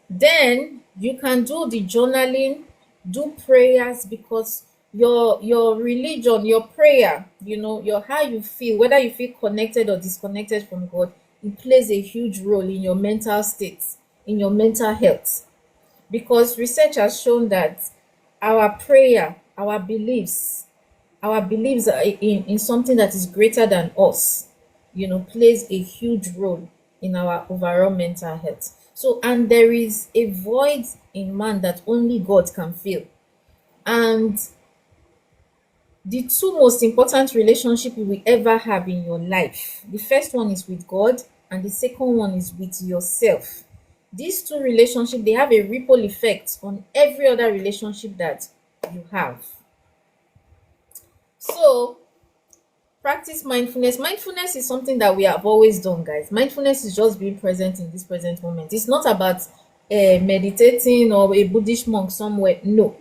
Then you can do the journaling Do prayers, because your religion, your prayer, your how you feel, whether you feel connected or disconnected from God, it plays a huge role in your mental state, in your mental health. Because research has shown that our prayer, our beliefs are in something that is greater than us, plays a huge role in our overall mental health. So, and there is a void in man that only God can fill. And the two most important relationship you will ever have in your life, the first one is with God, and the second one is with yourself. These two relationships, they have a ripple effect on every other relationship that you have. So practice mindfulness. Mindfulness is something that we have always done, guys. Mindfulness is just being present in this present moment. It's not about meditating or a Buddhist monk somewhere. No.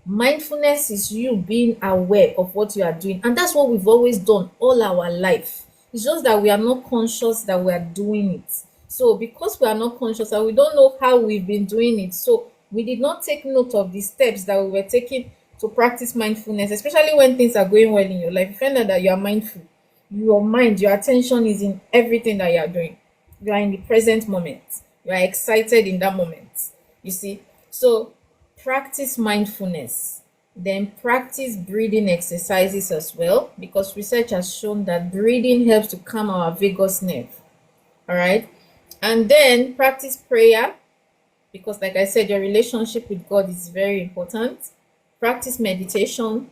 Mindfulness is you being aware of what you are doing. And that's what we've always done all our life. It's just that we are not conscious that we are doing it. So because we are not conscious and we don't know how we've been doing it, so we did not take note of the steps that we were taking to practice mindfulness, especially when things are going well in your life. You find out that you are mindful. Your mind, your attention is in everything that you are doing. You are in the present moment. You are excited in that moment. You see? So practice mindfulness. Then practice breathing exercises as well, because research has shown that breathing helps to calm our vagus nerve. All right. And then practice prayer, because like I said, your relationship with God is very important. Practice meditation.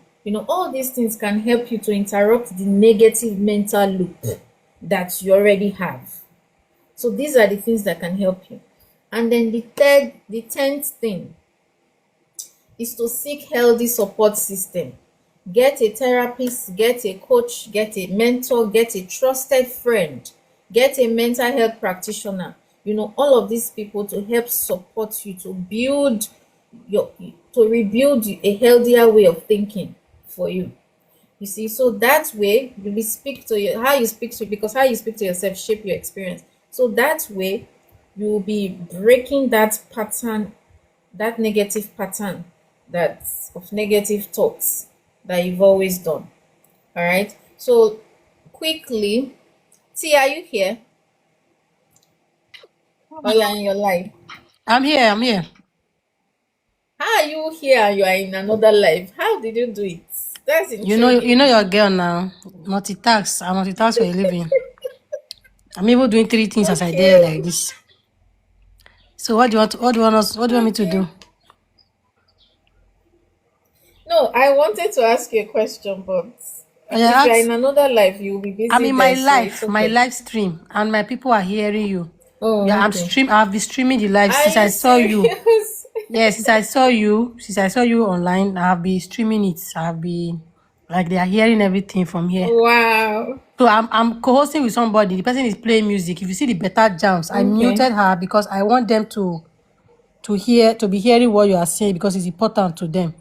All these things can help you to interrupt the negative mental loop that you already have. So these are the things that can help you. And then the 10th thing is to seek healthy support system. Get a therapist, get a coach, get a mentor, get a trusted friend, get a mental health practitioner. All of these people to help support you to your to rebuild a healthier way of thinking for you. You see, so that way you will speak to your how you speak to because how you speak to yourself shape your experience. So that way you will be breaking that pattern, that negative pattern, that of negative thoughts that you've always done. All right. So quickly, T, are you here? Or you are in your life? I'm here. I'm here. How are you here and you are in another life? How did you do it? That's You know intriguing. your girl now. Multitask. I multitask for a living. I'm even doing three things as I did Okay. like this. So what do you want? What do you want us? What do you want me to do? Okay. No, I wanted to ask you a question, but Oh, yeah, if you are ask. in another life, you'll be I'm busy in there, so it's my okay. live stream, and my people are hearing you. Oh, Yeah, okay. I've been streaming the live Are since you I saw you. serious? Yeah, since I saw you online, I've been streaming it. I've been like they are hearing everything from here. Wow. So I'm co-hosting with somebody. The person is playing music. If you see the better jams, I Okay. muted her because I want them to be hearing what you are saying because it's important to them.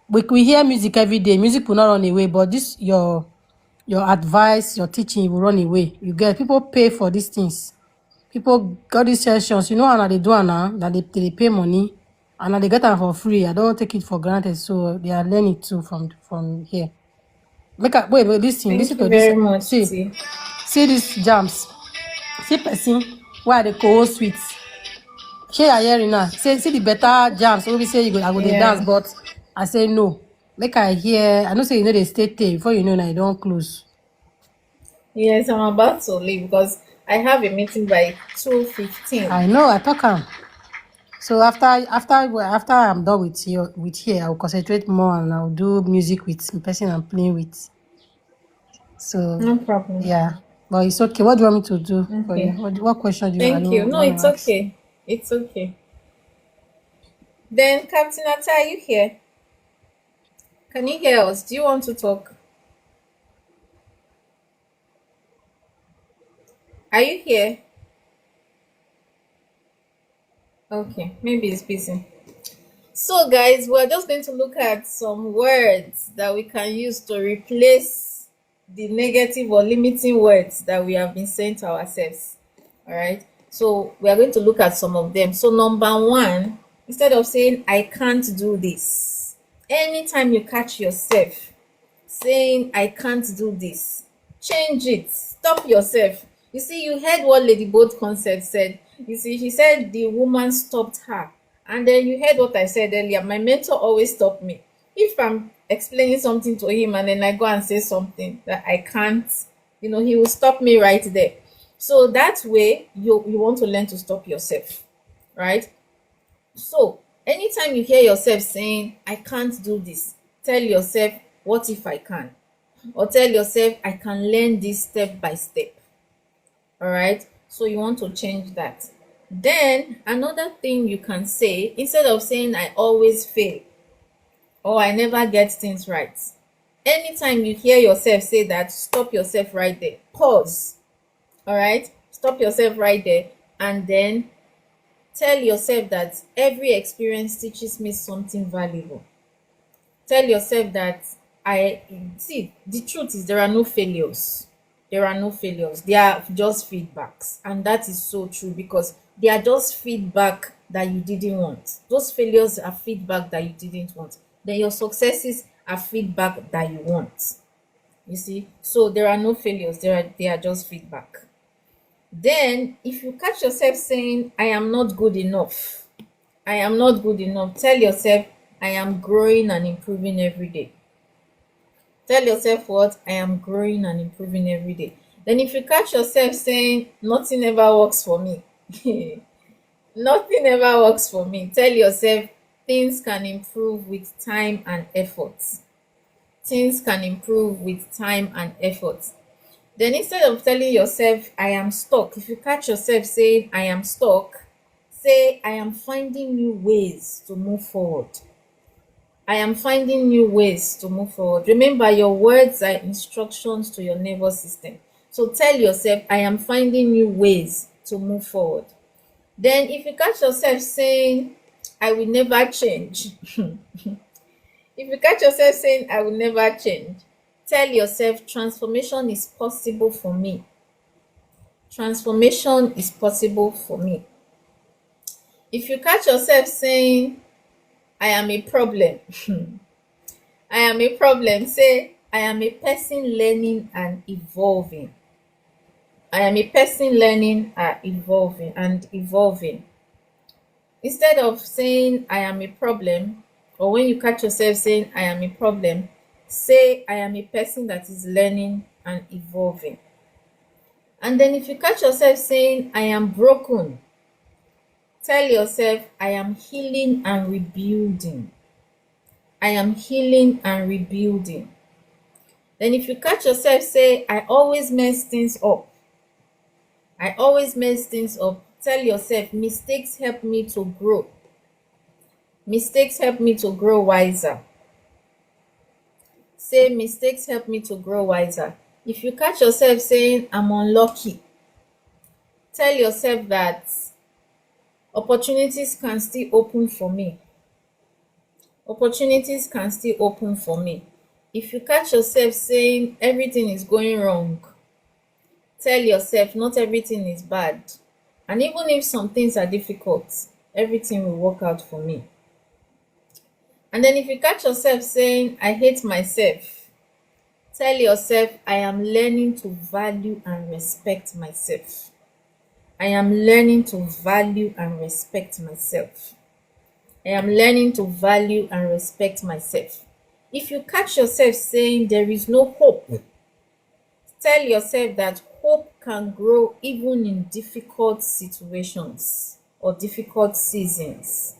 We hear music every day. Music will not run away, but this your advice, your teaching will run away. You get people pay for these things. People got these sessions. You know how they do it now that they pay money and now they get them for free. I don't take it for granted. So they are learning too from here. Wait, listen Thank you to this. very much, See, T. see these jams. See person why they co-host with. Shey you hearing now? Say see the better jams wey be say I go dey dance, Yeah. but I say no. Make I hear. I know say you know dey stay tey before you know na e don close. Yes, I'm about to leave because I have a meeting by 2:15. I know I talk am. So after I'm done with here, I will concentrate more and I'll do music with the person I'm playing with. So No problem. yeah, but it's okay. What do you want me to do for you? Okay. What question do you Thank you. No, want to it's ask? okay. It's okay. Then, Captain Ata, are you here? Can you hear us? Do you want to talk? Are you here? Okay, maybe it's busy. So, guys, we're just going to look at some words that we can use to replace the negative or limiting words that we have been saying to ourselves. All right. So, we are going to look at some of them. So, number one, instead of saying, I can't do this, Anytime you catch yourself saying I can't do this, change it. Stop yourself. You see, you heard what Lady Bold Concert said. You see, she said the woman stopped her. And then you heard what I said earlier. My mentor always stopped me. If I'm explaining something to him and then I go and say something that I can't, he will stop me right there. So that way you want to learn to stop yourself, right? So anytime you hear yourself saying I can't do this, tell yourself, what if I can? Or tell yourself, I can learn this step by step. All right. So you want to change that. Then another thing you can say, instead of saying I always fail or I never get things right, anytime you hear yourself say that, stop yourself right there. Pause. All right. Stop yourself right there. And then tell yourself that every experience teaches me something valuable. Tell yourself that I see, the truth is there are no failures. There are no failures. They are just feedbacks. And that is so true because they are just feedback that you didn't want. Those failures are feedback that you didn't want. Then your successes are feedback that you want. You see? So there are no failures. They are just feedback. Then if you catch yourself saying, I am not good enough, I am not good enough, tell yourself, I am growing and improving every day. Tell yourself what? I am growing and improving every day. Then if you catch yourself saying, nothing ever works for me, nothing ever works for me, tell yourself, things can improve with time and effort. Things can improve with time and effort. Then instead of telling yourself, I am stuck, if you catch yourself saying, I am stuck, say, I am finding new ways to move forward. I am finding new ways to move forward. Remember, your words are instructions to your nervous system. So tell yourself, I am finding new ways to move forward. Then, if you catch yourself saying, I will never change, if you catch yourself saying, I will never change, tell yourself, transformation is possible for me. Transformation is possible for me. If you catch yourself saying, I am a problem, I am a problem. Say, I am a person learning and evolving. I am a person learning and evolving. Instead of saying I am a problem, or when you catch yourself saying I am a problem, say I am a person that is learning and evolving. And then if you catch yourself saying I am broken, tell yourself I am healing and rebuilding. I am healing and rebuilding. Then if you catch yourself say, I always mess things up. I always mess things up. Tell yourself, mistakes help me to grow. Mistakes help me to grow wiser. Say, mistakes help me to grow wiser. If you catch yourself saying, I'm unlucky, tell yourself that opportunities can still open for me. Opportunities can still open for me. If you catch yourself saying everything is going wrong, tell yourself not everything is bad. And even if some things are difficult, everything will work out for me. And then if you catch yourself saying, I hate myself, tell yourself, I am learning to value and respect myself. I am learning to value and respect myself. I am learning to value and respect myself. If you catch yourself saying there is no hope, tell yourself that hope can grow even in difficult situations or difficult seasons.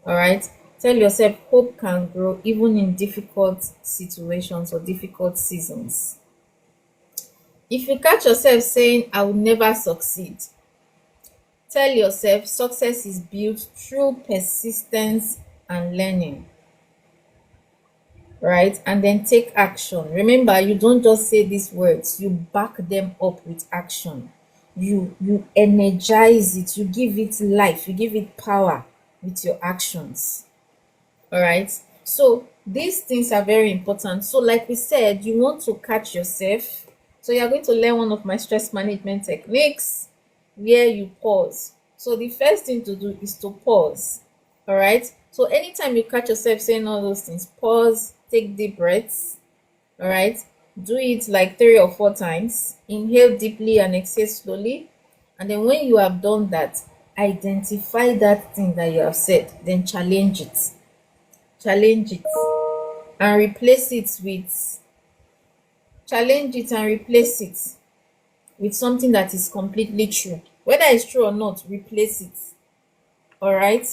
All right? Tell yourself hope can grow even in difficult situations or difficult seasons. If you catch yourself saying, I will never succeed, tell yourself success is built through persistence and learning. Right? And then take action. Remember, you don't just say these words, you back them up with action. You energize it, you give it life, you give it power with your actions. All right? So these things are very important. So like we said, you want to catch yourself. So you're going to learn one of my stress management techniques where you pause. So the first thing to do is to pause. All right? So anytime you catch yourself saying all those things, pause, take deep breaths, all right? Do it like 3 or 4 times. Inhale deeply and exhale slowly. And then when you have done that, identify that thing that you have said, then challenge it. Challenge it and replace it with something that is completely true. Whether it's true or not, replace it. All right?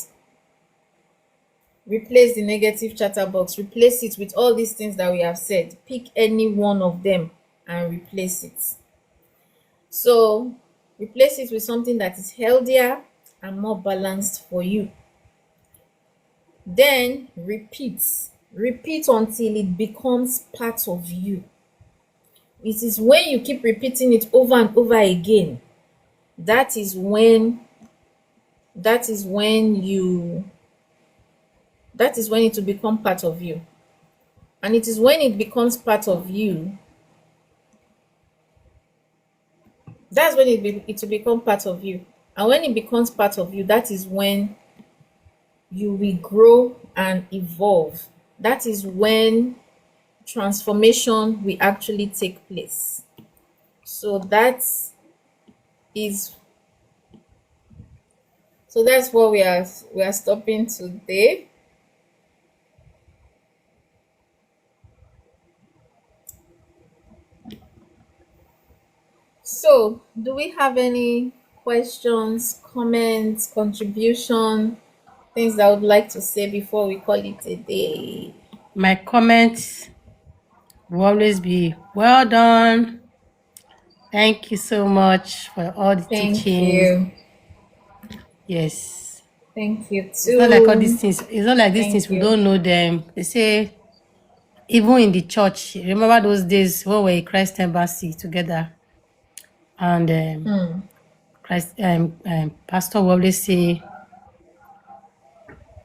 Replace the negative chatter box, replace it with all these things that we have said. Pick any one of them and replace it. So replace it with something that is healthier and more balanced for you. Then repeat until it becomes part of you. It is when you keep repeating it over and over again, that is when you that is when it will become part of you. And it is when it becomes part of you, that's when it will become part of you. And when it becomes part of you, that is when you will grow and evolve. That is when transformation will actually take place. So is that's what we are stopping today. So, do we have any questions, comments, contribution, things that I would like to say before we call it a day? My comments will always be well done. Thank you so much for all the Thank teachings. you. Yes. Thank you It's not like all these too. things. It's not like these things Thank we you. don't know them. They say even in the church, remember those days when we were in Christ Embassy together, and Pastor will always say,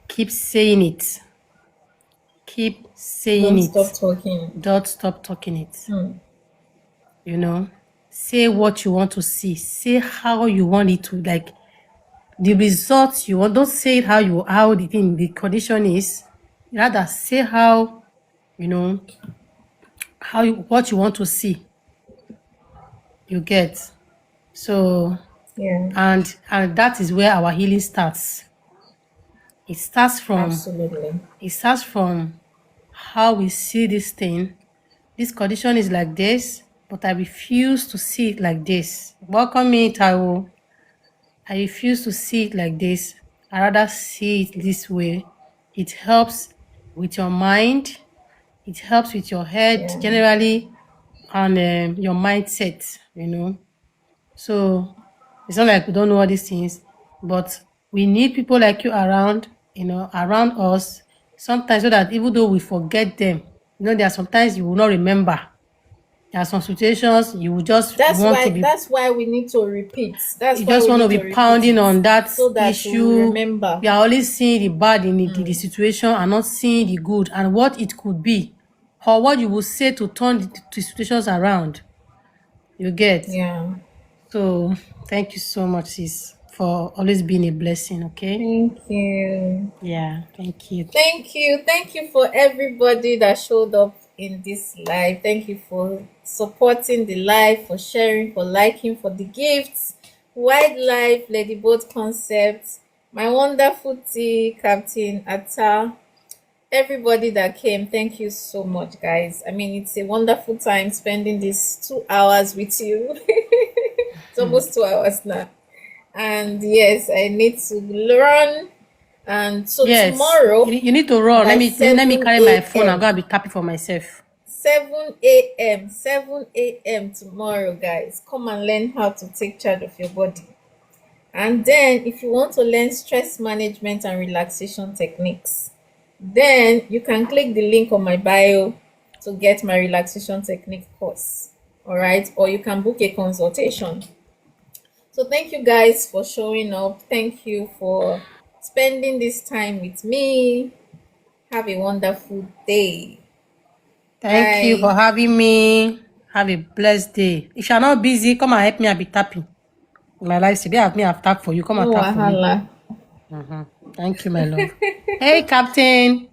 keep saying it, keep saying Don't it, stop talking. don't stop talking it. You know, say what you want to see, say how you want it to, like the results you want. Don't say it how the thing, the condition is. Rather say how, you know, what you want to see. You get. So Yeah, and that is where our healing starts. It starts from absolutely. how we see this thing. This condition is like this, but I refuse to see it like this. Welcome me, Taiwo. I refuse to see it like this. I rather see it this way. It helps with your mind. It helps with your head Yeah, generally, and your mindset, you know. So it's not like we don't know all these things, but we need people like you around, around us sometimes, so that even though we forget them, there are sometimes you will not remember. There are some situations you will just want to be, that's why we need to repeat. That's you why just we want to need be to repeat pounding it on that so that we will issue. remember. We are always seeing the bad in the situation and not seeing the good and what it could be, or what you will say to turn the situations around. You get. Yeah. So thank you so much, sis, for always being a blessing. Okay. Thank you. Yeah. Thank you. Thank you. Thank you for everybody that showed up in this live. Thank you for supporting the live, for sharing, for liking, for the gifts. Wildlife, Lady Boat Concept, my wonderful tea, Captain Atta, everybody that came. Thank you so much, guys. I mean, it's a wonderful time spending these 2 hours with you. It's almost 2 hours now. And yes, I need to learn. And so Yes. tomorrow You need to run. by Let me 7 carry my phone. I'm a.m. gonna be tapping for myself. 7 a.m. 7 a.m. tomorrow, guys. Come and learn how to take charge of your body. And then, if you want to learn stress management and relaxation techniques, then you can click the link on my bio to get my relaxation technique course. All right, or you can book a consultation. So, thank you guys for showing up. Thank you for spending this time with me. Have a wonderful day. Thank you for Bye. having me. Have a blessed day. If you're not busy, come and help me. I'll be tapping. My life, I've tapped for you. Come No and tap for me. wahala. Thank you, my love. Hey, Captain.